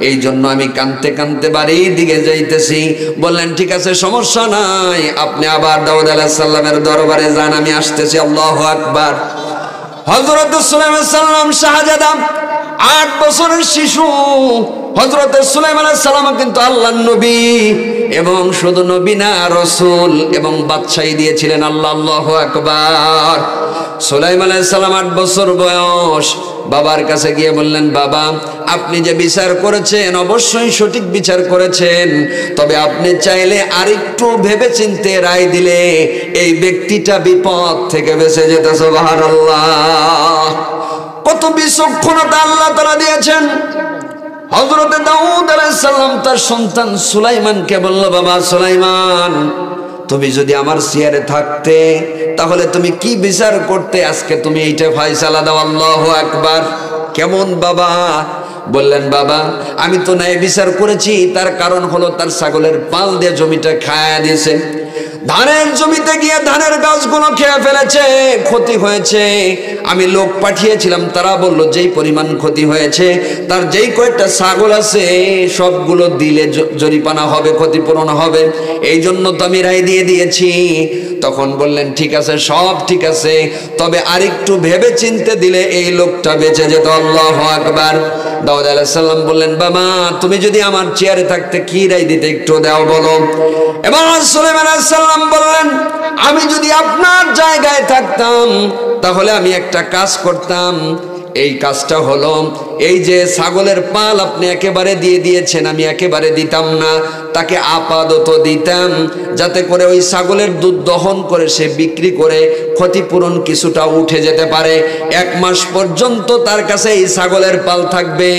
এই জন্য আমি কাঁদতে কাঁদতে বাড়ির দিকে যাইতেছি। বললেন, ঠিক আছে, সমস্যা নাই, আপনি আবার দাউদ আলাইহিস সালামের দরবারে যান, আমি আসতেছি। আল্লাহু আকবার। হযরত সুলাইমান আলাইহিস সালাম শাহজাদা, 8 বছরের শিশু। হযরত সুলাইমান আলাইহিস সালাম কিন্তু আল্লাহর নবী, এবং শুধু নবী না, রাসূল এবং বাদশাহী দিয়েছিলেন আল্লাহ। আল্লাহু আকবার। সুলাইমান আলাইহিস সালাম 8 বছর বয়স, বাবার কাছে গিয়ে বললেন, বাবা আপনি যে বিচার করেছেন অবশ্যই সঠিক বিচার করেছেন, তবে আপনি চাইলে আরেকটু ভেবেচিন্তে রায় দিলে এই ব্যক্তিটা বিপদ থেকে বেঁচে যেত। সুবহানাল্লাহ। কত বিচক্ষণতা আল্লাহ তাআলা দিয়েছেন। হযরত দাউদ আলাইহিস সালাম তার সন্তান সুলাইমানকে বলল, বাবা সুলাইমান, তুমি যদি আমার চেয়ারে থাকতে তাহলে তুমি কি বিচার করতে, আজকে তুমি এইটা ফয়সালা দাও। আল্লাহু আকবার। কেমন বাবা? বললেন, বাবা আমি তো ন্যায় বিচার করেছি, তার কারণ হলো তার ছাগলের পাল দিয়ে জমিটা খায়া দিয়েছে। ধানের জমিতে গিয়ে ধানের গাছগুলো খেয়ে ফেলেছে, ক্ষতি হয়েছে। আমি লোক পাঠিয়েছিলাম, তারা বললো যেই পরিমাণ ক্ষতি হয়েছে তার যেই কয়েকটা ছাগল আছে সবগুলো দিলে জরিমানা হবে, ক্ষতিপূরণ হবে, এই জন্য তো আমি রায় দিয়ে দিয়েছি। তখন বললেন ঠিক আছে, সব ঠিক আছে, তবে আরেকটু ভেবে চিনতে দিলে এই লোকটা বেঁচে যেত। আল্লাহু আকবার। দাউদ আলাইহিস সালাম বললেন, বাবা তুমি যদি আমার চেয়ারে থাকতে কি রায় দিতে একটু দাও বলো। এবার সুলাইমান আলাইহিস সালাম বললেন, আমি যদি আপনার জায়গায় থাকতাম তাহলে আমি একটা কাজ করতাম। এই কাজটা হলো, এই যে ছাগলের পাল আপনি একেবারে দিয়ে দিয়েছেন, আমি একেবারে দিতাম না, তাকে আপাতত দিতাম, যাতে করে ওই ছাগলের দুধ দহন করে সে বিক্রি করে ক্ষতিপূরণ কিছুটা উঠে যেতে পারে। 1 মাস পর্যন্ত তার কাছে এই ছাগলের পাল থাকবে।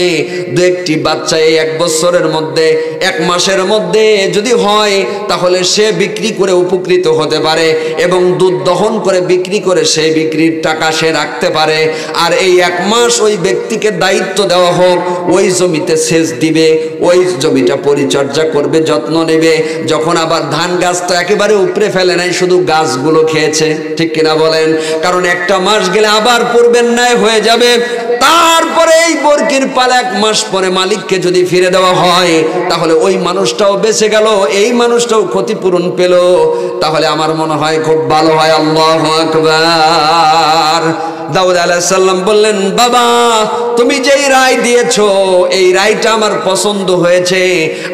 দু একটি বাচ্চা এই 1 বছরের মধ্যে, 1 মাসের মধ্যে যদি হয় তাহলে সে বিক্রি করে উপকৃত হতে পারে এবং দুধ দহন করে বিক্রি করে সেই বিক্রির টাকা সে রাখতে পারে। আর এই 1 মাস ওই ব্যক্তিকে দায়িত্ব দেওয়া হোক, ওই জমিতে সেচ দিবে, ওই জমিটা পরিচর্যা করবে, যত্ন নেবে। যখন আবার ধান গাছ তো একেবারে উপরে ফেলে নাই, শুধু গাছগুলো খেয়েছে, ঠিক কিনা বলেন? কারণ 1টা মাস গেলে আবার পূর্বের ন্যায় হয়ে যাবে। তারপরে এই বর্কির পাল 1 মাস পরে মালিককে যদি ফিরে দেওয়া হয় তাহলে ওই মানুষটাও বেঁচে গেল, এই মানুষটাও ক্ষতিপূরণ পেল, তাহলে আমার মনে হয় খুব ভালো হয়। আল্লাহু আকবার। দাউদ আলাইহিস সালাম বললেন, বাবা তুমি যেই রায় দিয়েছো এই রায়টা আমার পছন্দ হয়েছে,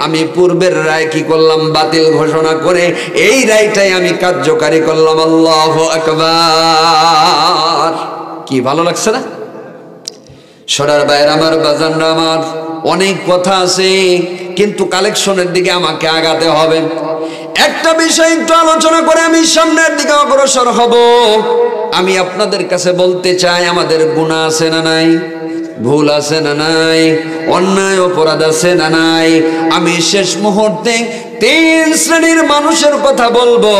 আমি পূর্বের রায় কি করলাম, বাতিল ঘোষণা করে এই রায়টাই আমি কার্যকারী করলাম। আল্লাহু আকবার। কি ভালো লাগছে না? সরার বাইরে আমার, বাজানরা আমার, অনেক কথা আছে কিন্তু কালেকশনের দিকে আমাকে আগাতে হবে। একটা বিষয় একটু আলোচনা করে আমি সামনের দিকে অগ্রসর হব। আমি আপনাদের কাছে বলতে চাই, আমাদের গুনাহ আছে না নাই, ভুল আছে না নাই, অন্যায় অপরাধ আছে না নাই। আমি শেষ মুহূর্তে 3 শ্রেণীর মানুষের কথা বলবো,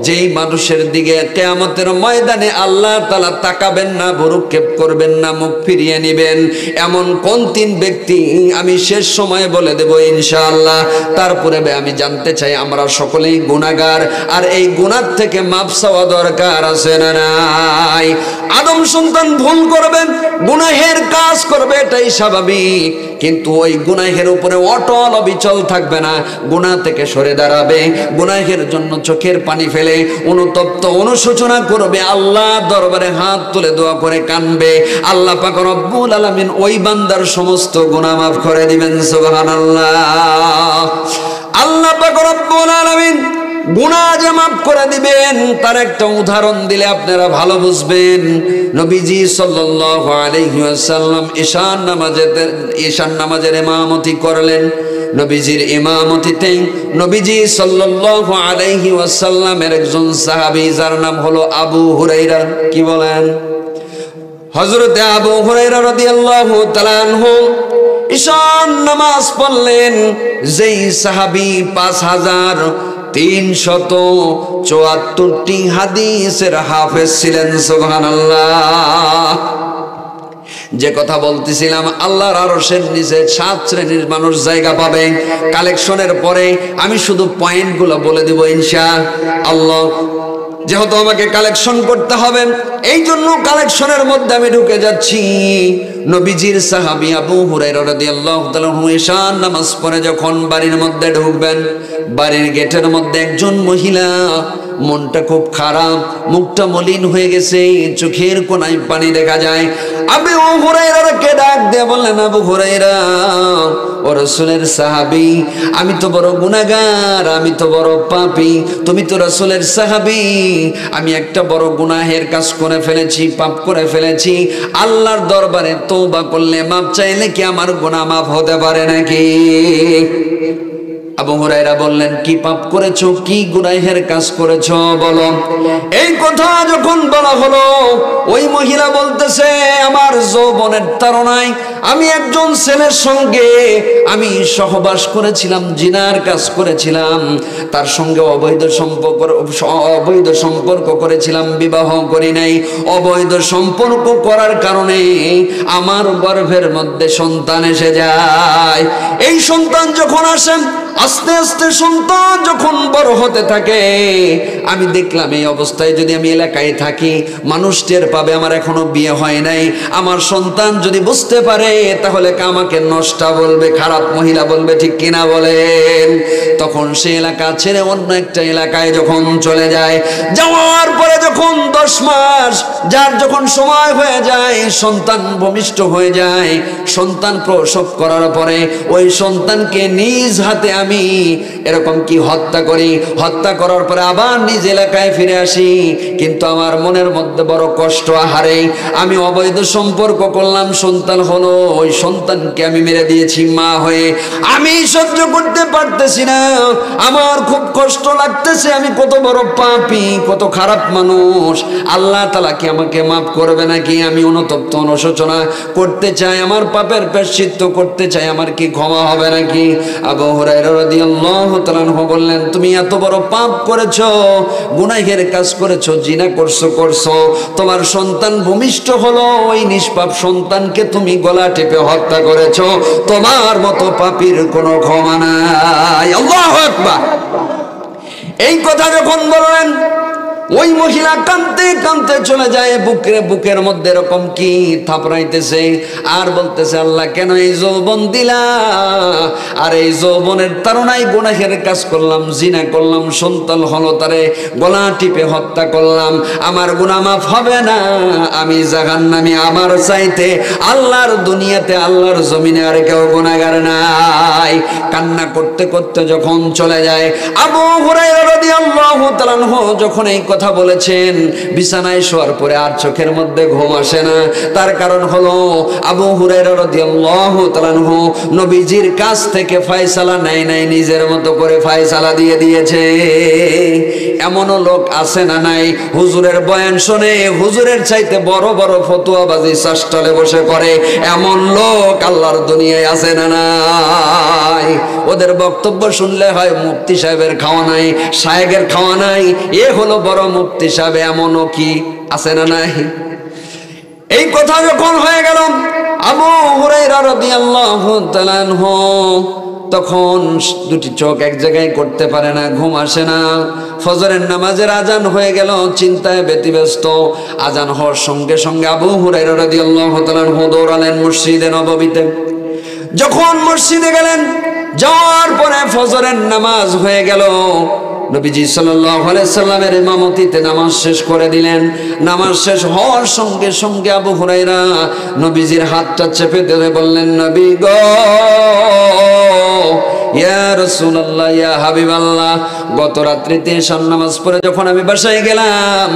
যেই মানুষের দিকে কিয়ামতের ময়দানে আল্লাহ তাআলা তাকাবেন না, ভ্রুক্ষেপ করবেন না, মুখ ফিরিয়ে নেবেন। এমন কোন 3 ব্যক্তি আমি শেষ সময়ে বলে দেব ইনশাআল্লাহ। তারপরে আমি জানতে চাই আমরা সকলেই গুনাহগার, আর এই গুনাহ থেকে মাপ চাওয়া দরকার আছে না নাই? আদম সন্তান ভুল করবেন, গুনাহের কাজ করবে, এটাই স্বাভাবিক, কিন্তু ওই গুনাহের উপরে অটল অবিচল থাকবে না, গুনাহ থেকে সরে দাঁড়াবে, গুনাহের জন্য চোখের পানি ফেলে অনুতপ্ত অনুশোচনা করবে, আল্লাহ দরবারে হাত তুলে দোয়া করে কাঁদবে। আল্লাহ পাক রব্বুল আলামিন ওই বান্দার সমস্ত গুনাহ মাফ করে দিবেন। সুবহানাল্লাহ। আল্লাহ পাক রব্বুল আলামিন গুনাহ যে মাফ করে দিবেন তার একটা উদাহরণ দিলে আপনারা ভালো বুঝবেন। নবীজি সাল্লাল্লাহু আলাইহি ওয়াসাল্লাম ঈশান নামাজের ইমামতি করলেন। নবীজির ইমামতিতে নবীজি সাল্লাল্লাহু আলাইহি ওয়াসাল্লামের একজন সাহাবী যার নাম হলো আবু হুরায়রা, কি বলেন, হযরতে আবু হুরায়রা রাদিয়াল্লাহু তাআলা আনহু ঈশান নামাজ পড়লেন। যেই সাহাবী 5374টি হাদিসের হাফেজ ছিলেন। সুবহানাল্লাহ। যে কথা বলতেছিলাম, আল্লাহর আরশের নিচে 7 শ্রেণীর মানুষ জায়গা পাবে। কালেকশনের পরে আমি শুধু পয়েন্টগুলো বলে দেব ইনশাআল্লাহ। যেহেতু আমাকে কালেকশন করতে হবে, এই জন্য কালেকশনের মধ্যে আমি ঢুকে যাচ্ছি। নবীজির সাহাবী আবু হুরায়রা রাদিয়াল্লাহু তাআলা ঈশান নামাজ পড়ে যখন বাড়ির মধ্যে ঢুকবেন, বাড়ির গেটের মধ্যে একজন মহিলা, মনটা খুব খারাপ, মুখটা মলিন হয়ে গেছে, চোখের কোনায় পানি দেখা যায়। আবু হুরায়রাকে ডাক দিয়ে বললেন, আবু হুরায়রা, ও রাসূলের সাহাবী, আমি তো বড় গুনাহগার, আমি তো বড় পাপী, তুমি তো রাসূলের সাহাবী, আমি একটা বড় গুনাহের কাজ করে ফেলেছি, পাপ করে ফেলেছি। আল্লাহর দরবারে তওবা করলে, মাপ চাইলে কি আমার গুনাহ মাফ হতে পারে নাকি? আবু হুরায়রা বললেন, কি পাপ করেছো, কি গুনাহের কাজ করেছো বলো। এই কথা যখন বলা হলো, ওই মহিলা বলতেছে, আমার যৌবনের তাড়নায় আমি একজন ছেলের সঙ্গে আমি সহবাস করেছিলাম, জিনার কাজ করেছিলাম, তার সঙ্গে অবৈধ সম্পর্ক করেছিলাম, বিবাহ করি নাই। অবৈধ সম্পর্ক করার কারণে আমার গর্ভের মধ্যে সন্তান এসে যায়। এই সন্তান যখন আসেন, আস্তে আস্তে সন্তান যখন বড় হতে থাকে, আমি দেখলাম এই অবস্থায় যদি আমি এলাকায় থাকি, মানুষ টের পাবে আমার এখনো বিয়ে হয় নাই। আমার সন্তান যদি বুঝতে পারে, তাহলে আমাকে নষ্টা বলবে, খারাপ মহিলা বলবে, ঠিক কিনা বলেন? তখন সে এলাকা ছেড়ে অন্য একটা এলাকায় যখন চলে যায়, যাওয়ার পরে যখন 10 মাস যার যখন সময় হয়ে যায়, সন্তান ভূমিষ্ঠ হয়ে যায়, সন্তান প্রসব করার পরে ওই সন্তানকে নিজ হাতে আমি এরকম কি হত্যা করি। হত্যা করার পরে আবার নিজ এলাকায় ফিরে আসি, কিন্তু আমার মনের মধ্যে বড় কষ্ট। আহারে, আমি অবৈধ সম্পর্ক করলাম, সন্তান হলো, ওই সন্তানকে আমি মেরে দিয়েছি মা হয়ে। আমি সহ্য করতে পারতেছি না, আমার খুব কষ্ট লাগতেছে। আমি কত বড় পাপী, কত খারাপ মানুষ। আল্লাহ তাআলা কি আমাকে মাফ করবে নাকি? আমি অনুতপ্ত, অনুশোচনা করতে চাই, আমার পাপের প্রায়শ্চিত্ত করতে চাই, আমার কি ক্ষমা হবে নাকি? আবু হুরায়রা রাদিয়াল্লাহু তাআলা আনহু বললেন, তুমি এত বড় পাপ করেছো, গুনাহের কাজ করেছো, জিনা করছো, তোমার সন্তান ভূমিষ্ঠ হলো, ওই নিষ্পাপ সন্তানকে তুমি গলা টিপে হত্যা করেছো, তোমার মতো পাপীর কোনো ক্ষমা নাই। আল্লাহু আকবার। এই কথা যখন বললেন, ওই মহিলা কাঁদতে কাঁদতে চলে যায়, বুকের মধ্যে এরকম কি থাপড়াইতেছে আর বলতেছে, আল্লাহ কেন এই যৌবন দিলা? আর এই যৌবনের তাড়নায় গুনাহের কাজ করলাম, জিনা করলাম, সন্তান হলো, তারে গলা টিপে হত্যা করলাম, আমার গুনাহ মাফ হবে না, আমি জাহান্নামী। আমার চাইতে আল্লাহর দুনিয়াতে, আল্লাহর জমিনে আর কেউ গুনাহগার নাই। কান্না করতে করতে যখন চলে যায়, আবু হুরায়রা রাদিয়াল্লাহু তাআলা আনহু যখন এই কথা বলেছেন, বিছানায় শোয়ার পরে আর চোখের মধ্যে ঘুম আসে না। তার কারণ হলো, আবু হুরায়রা রাদিয়াল্লাহু তাআলা আনহু নবীজির কাছ থেকে ফয়সালা নেয় নাই, নিজের মতো করে ফয়সালা দিয়ে দিয়েছে। এমনও লোক আছে না নাই, হুজুরের বয়ান শুনে হুজুরের চাইতে বড় বড় ফতোয়াবাজি চাষটলে বসে করে, এমন লোক আল্লাহর দুনিয়ায় আছে না নাই? ওদের বক্তব্য শুনলে হয় মুফতি সাহেবের খাওয়া নাই, শায়েখের খাওয়া নাই, এ হলো বড় মুফতি সাহেব, এমনও কি আছে না নাই? এই কথা যখন হয়ে গেল, আবু হুরায়রা রাদিয়াল্লাহু তাআলা আনহু তখন দুটি চোখ এক জায়গায় করতে পারে না, ঘুম আসে না। ফজরের নামাজের আজান হয়ে গেল, চিন্তায় ব্যতিব্যস্ত। আজান হওয়ার সঙ্গে সঙ্গে আবু হুরায়রা রাদিয়াল্লাহু তাআলা আনহু দৌড়ালেন মসজিদে নববীতে। যখন মসজিদে গেলেন, যাওয়ার পরে ফজরের নামাজ হয়ে গেল, নবীজি সাল্লাল্লাহু আলাইহি সাল্লামের ইমামতিতে নামাজ শেষ করে দিলেন। নামাজ শেষ হওয়ার সঙ্গে সঙ্গে আবু হুরায়রা নবীজির হাতটা চেপে ধরে বললেন, নবী গো, ইয়া রাসূলুল্লাহ, ইয়া হাবিবাল্লাহ, গত রাত্রিতে ঈশার নামাজ পড়ে যখন আমি বাসায় গেলাম,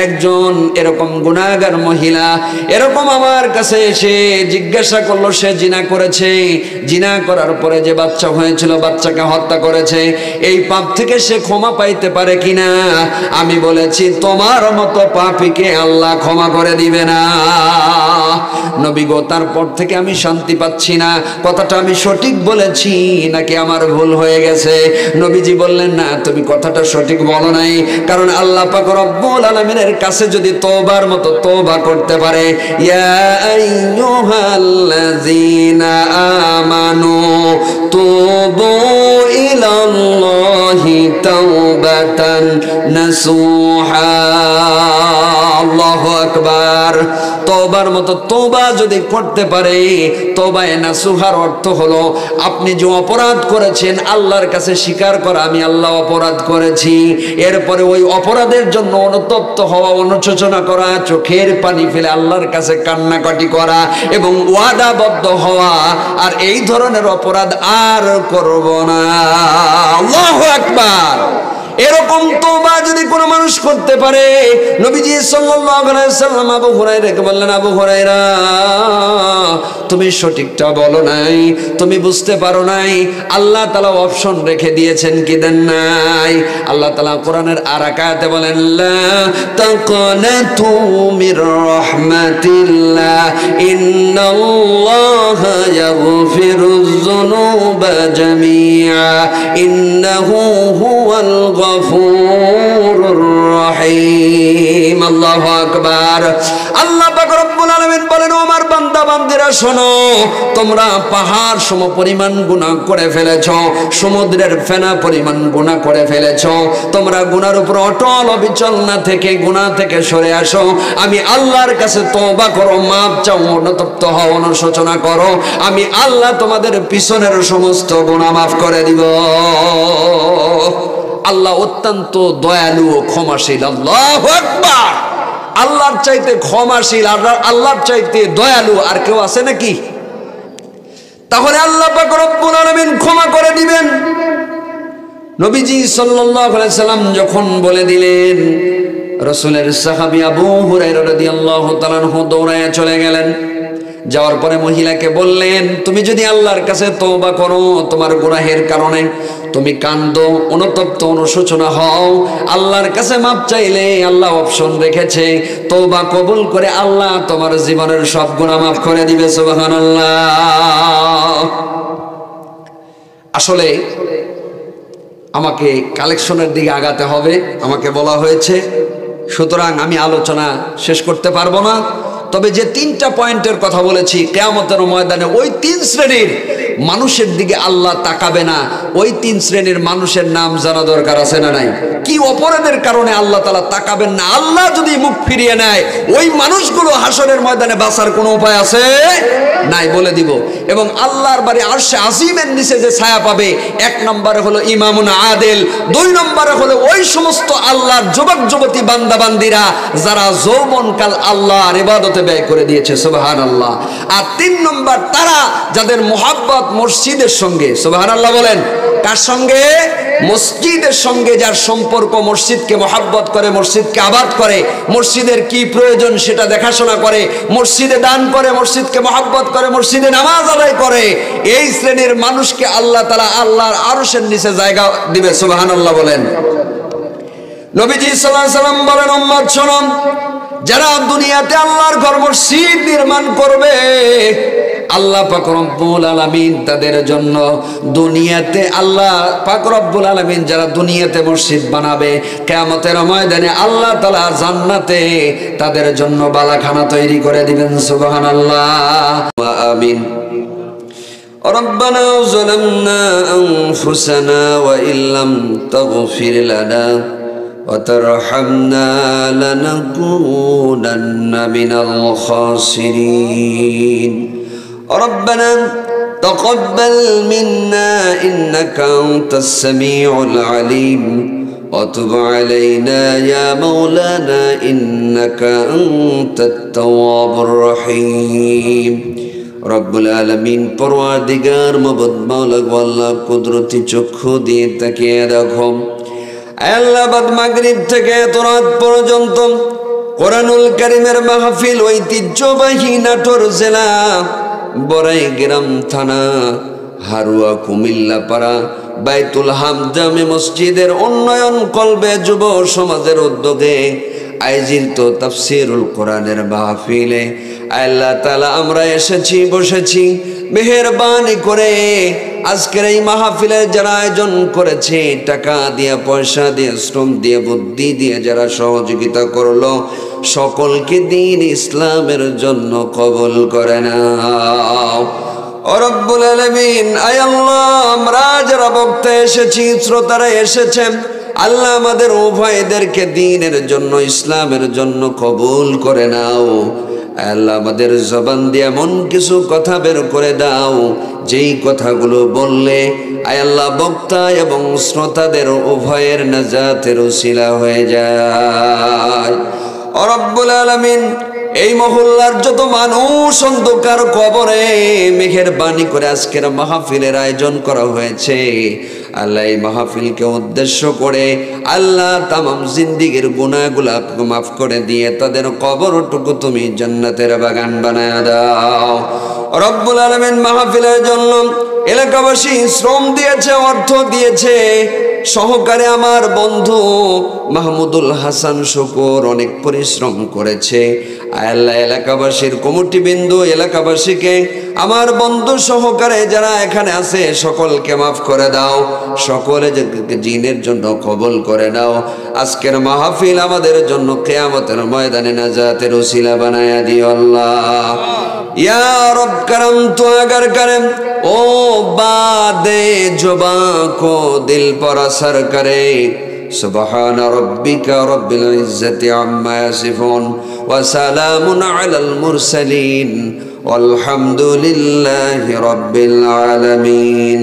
একজন এরকম গুনাহগার মহিলা এরকম আমার কাছে এসে জিজ্ঞাসা করলো, সে জিনা করেছে, জিনা করার পরে যে বাচ্চা হয়েছিল, বাচ্চাকে হত্যা করেছে, এই পাপ থেকে সে ক্ষমা পাইতে পারে কিনা? আমি বলেছি, তোমার মতো পাপীকে আল্লাহ ক্ষমা করে দিবে না। নবী গো, তারপর থেকে আমি শান্তি পাচ্ছি না, কথাটা আমি সঠিক বলেছি নাকি আমার ভুল হয়ে গেছে? নবীজি বললেন, না, তুমি কথাটা সঠিক বলো নাই, কারণ আল্লাহ পাক রব্বুল আলামিনের কাছে যদি তওবার মতো তওবা করতে পারে, ইয়া আইয়ুহাল্লাযীনা আমানু তুবু ইলাল্লাহি তাওবাতান নাসুহা। আল্লাহু আকবার। তওবার মতো তওবা যদি করতে পারে, তওবায়ে নাসুহার অর্থ হলো আপনি যে অপরাধ করেছেন আল্লাহর কাছে স্বীকার করা, আমি আল্লাহ অপরাধ করেছি, এরপরে ওই অপরাধের জন্য অনুতপ্ত হওয়া, অনুশোচনা করা, চোখের পানি ফেলে আল্লাহর কাছে কান্নাকাটি করা এবং ওয়াদাবদ্ধ হওয়া, আর এই ধরনের অপরাধ আর করব না। আল্লাহু আকবার। এরকম তওবা যদি কোনো মানুষ করতে পারে, নবীজি সাল্লাল্লাহু আলাইহি সাল্লাম আবু হুরায়রাকে বললেন, আবু হুরায়রা তুমি সঠিকটা বলো নাই, তুমি বুঝতে পারো নাই, আল্লাহ তাআলা অপশন রেখে দিয়েছেন কি দেন নাই? আল্লাহ তাআলা কোরআনের আর এক আয়াতে বলেন, লা তাকনাতু মির রাহমাতিল্লাহ ইন্নাল্লাহা ইয়াগফিরুয যুনুবা জামিআ ইন্নাহু হুয়াল গফুরুর রহিম। আল্লাহু আকবার। আল্লাহ পাক রব্বুল আলামিন বলেন, ও আমার বান্দা বান্দিরা শোনো, তোমরা পাহাড় সম পরিমাণ গুনাহ করে ফেলেছো, সমুদ্রের ফেনা পরিমাণ গুনাহ করে ফেলেছো, তোমরা গুনার উপর অটল অবিচল না থেকে গুনাহ থেকে সরে আসো, আমি আল্লাহর কাছে তওবা করো, মাপ চাও, অনুতপ্ত হও, অনুশোচনা করো, আমি আল্লাহ তোমাদের পিছনের সমস্ত গুনাহ মাফ করে দিব। আল্লাহ অত্যন্ত দয়ালু ও ক্ষমাশীল। আল্লাহু আকবার। আল্লাহর চাইতে ক্ষমাশীল, আল্লাহর চাইতে দয়ালু আর কেউ আছে নাকি? তাহলে আল্লাহ পাক রব্বুল আলামিন ক্ষমা করে দিবেন। নবীজি সাল্লাল্লাহু আলাইহি সাল্লাম যখন বলে দিলেন, রাসূলের সাহাবী আবু হুরায়রা রাদিয়াল্লাহু তাআলা আনহু দৌড়ায়া চলে গেলেন। যাওয়ার পরে মহিলাকে বললেন, তুমি যদি আল্লাহর কাছে তওবা করো, তোমার গুনাহের কারণে তুমি কান্দো, অনুতপ্ত অনুশোচনা হও, আল্লাহর কাছে মাপ চাইলে আল্লাহ অপশন রেখেছে, তওবা কবুল করে আল্লাহ তোমার জীবনের সব গুনাহ মাফ করে দিবে। সুবহানাল্লাহ। আসলে আমাকে কালেকশনের দিকে আগাতে হবে, আমাকে বলা হয়েছে, সুতরাং আমি আলোচনা শেষ করতে পারবো না। তবে যে তিনটা পয়েন্টের কথা বলেছি, কিয়ামতের ময়দানে ওই তিন শ্রেণীর মানুষের দিকে আল্লাহ তাকাবে না, ওই তিন শ্রেণীর মানুষের নাম জানা দরকার আছে না নাই? কি অপরাধের কারণে আল্লাহ তাআলা তাকাবেন না? আল্লাহ যদি মুখ ফিরিয়ে নেয়, ওই মানুষগুলো হাসরের ময়দানে বাঁচার কোনো উপায় আছে নাই, বলে দিব। এবং আল্লাহর বাড়ি আরশে আজিমের নিচে যে ছায়া পাবে, এক নম্বরে হলো ইমামুন আদিল, দুই নম্বরে হলো ওই সমস্ত আল্লাহর যুবক যুবতী বান্দা বান্দিরা যারা যৌবনকাল আল্লাহর ইবাদতে ব্যয় করে দিয়েছে। সুবহানাল্লাহ। আর তিন নম্বর তারা যাদের মুহাব্বত মসজিদের সঙ্গে, সুবহানাল্লাহ বলেন, কার সঙ্গে? মসজিদের সঙ্গে যার সম্পর্ক, মসজিদকে মহাব্বত করে, মসজিদকে আবাদ করে, মসজিদের কি প্রয়োজন সেটা দেখাশোনা করে, মসজিদে দান করে, মসজিদকে মহাব্বত করে, মসজিদে নামাজ আদায় করে, এই শ্রেণীর মানুষকে আল্লাহ তাআলা আল্লাহর আরশের নিচে জায়গা দিবে। সুবহানাল্লাহ বলেন। নবীজি সাল্লাল্লাহু আলাইহি ওয়াসাল্লাম বলেন, উম্মত শোনো, যারা দুনিয়াতে আল্লাহর ঘর মসজিদ নির্মাণ করবে, আল্লাহ পাক রব্বুল আলামিন তাদের জন্য দুনিয়াতে, আল্লাহ পাক রব্বুল আলামিন যারা দুনিয়াতে মসজিদ বানাবে, কিয়ামতের ময়দানে আল্লাহ তাআলা জান্নাতে তাদের জন্য বালাখানা তৈরি করে দিবেন। সুবহানাল্লাহ। আমিন। রব্বানা যালামনা আনফুসানা ওয়া ইল্লাম তাগফির লানা وترحمنا لنكونن من الخاسرين ربنا تقبل منا إنك أنت السميع العليم وتب علينا يا مولانا إنك أنت التواب الرحيم رب العالمين পরওয়ারদিগার মাবুদ মাওলা আল্লাহ কুদরতি চক্ষু দিয়ে তাকিয়ে রাখো। আল্লাহ বাদ মাগরিব থেকে এত রাত পর্যন্ত কোরআনুল কারীমের মাহফিল ঐতিহ্যবাহী নাটোর জেলা বড়াই গ্রাম থানা হারুয়া কুমিল্লা পাড়া বাইতুল হামজামে মসজিদের উন্নয়ন কলবে যুব সমাজের উদ্যোগে আয়োজিত তাফসীরুল কোরআনের মাহফিলে আল্লাহ তাআলা আমরা এসেছি, বসেছি, মেহেরবানি করে আজকের এই মাহফিলের যারা আয়োজন করেছে, টাকা দিয়ে, পয়সা দিয়ে, শ্রম দিয়ে, বুদ্ধি দিয়ে যারা সহযোগিতা করলো, সকলকে দিন ইসলামের জন্য কবুল করে নাও। ও রব্বুল আলামিন, আয় আল্লাহ, আমরা যারা বক্তা এসেছি, শ্রোতারা এসেছেন, আল্লাহ আমাদের উভয়দেরকে দ্বীনের জন্য, ইসলামের জন্য কবুল করে নাও। আল্লাহ আমাদের জবান দিয়ে এমন কিছু কথা বের করে দাও যেই কথাগুলো বললে আয় আল্লাহ বক্তা এবং শ্রোতাদের উভয়ের নাজাতের উসিলা হয়ে যায়। ও রব্বুল আলামিন, এই মহল্লার যত মানুষ অন্ধকার কবরে মেহেরবানি করে আজকের মাহফিলের আয়োজন করা হয়েছে, আল্লাহ এই মাহফিলকে উদ্দেশ্য করে আল্লাহ তামাম জিন্দিগির গুনাহগুলো মাফ করে দিয়ে তাদের কবরটুকু তুমি জান্নাতের বাগান বানায় দাও রব্বুল আলামিন। মাহফিলের জন্য এলাকাবাসী শ্রম দিয়েছে, অর্থ দিয়েছে, সহকারে আমার বন্ধু মাহমুদুল হাসান শুকুর অনেক পরিশ্রম করেছে। আল্লাহ এলাকাবাসীর কমিটি বিন্দু এলাকাবাসীকে আমার বন্ধু সহকারে যারা এখানে আছে সকলকে মাফ করে দাও, সকলে জিনের জন্য কবুল করে দাও। আজকের মাহফিল আমাদের জন্য কিয়ামতের ময়দানে নাজাতের উসিলা বানায়া দিও আল্লাহ। या रब करम तो अगर करम ओ बादे जुबां को दिल पर असर करे। सुबहान रब्बिका रब्बिल इज्जति अम्मा यसिफून व सलामुन अलल मुरसलीन वल्हम्दुलिल्लाहि रब्बिल आलमीन।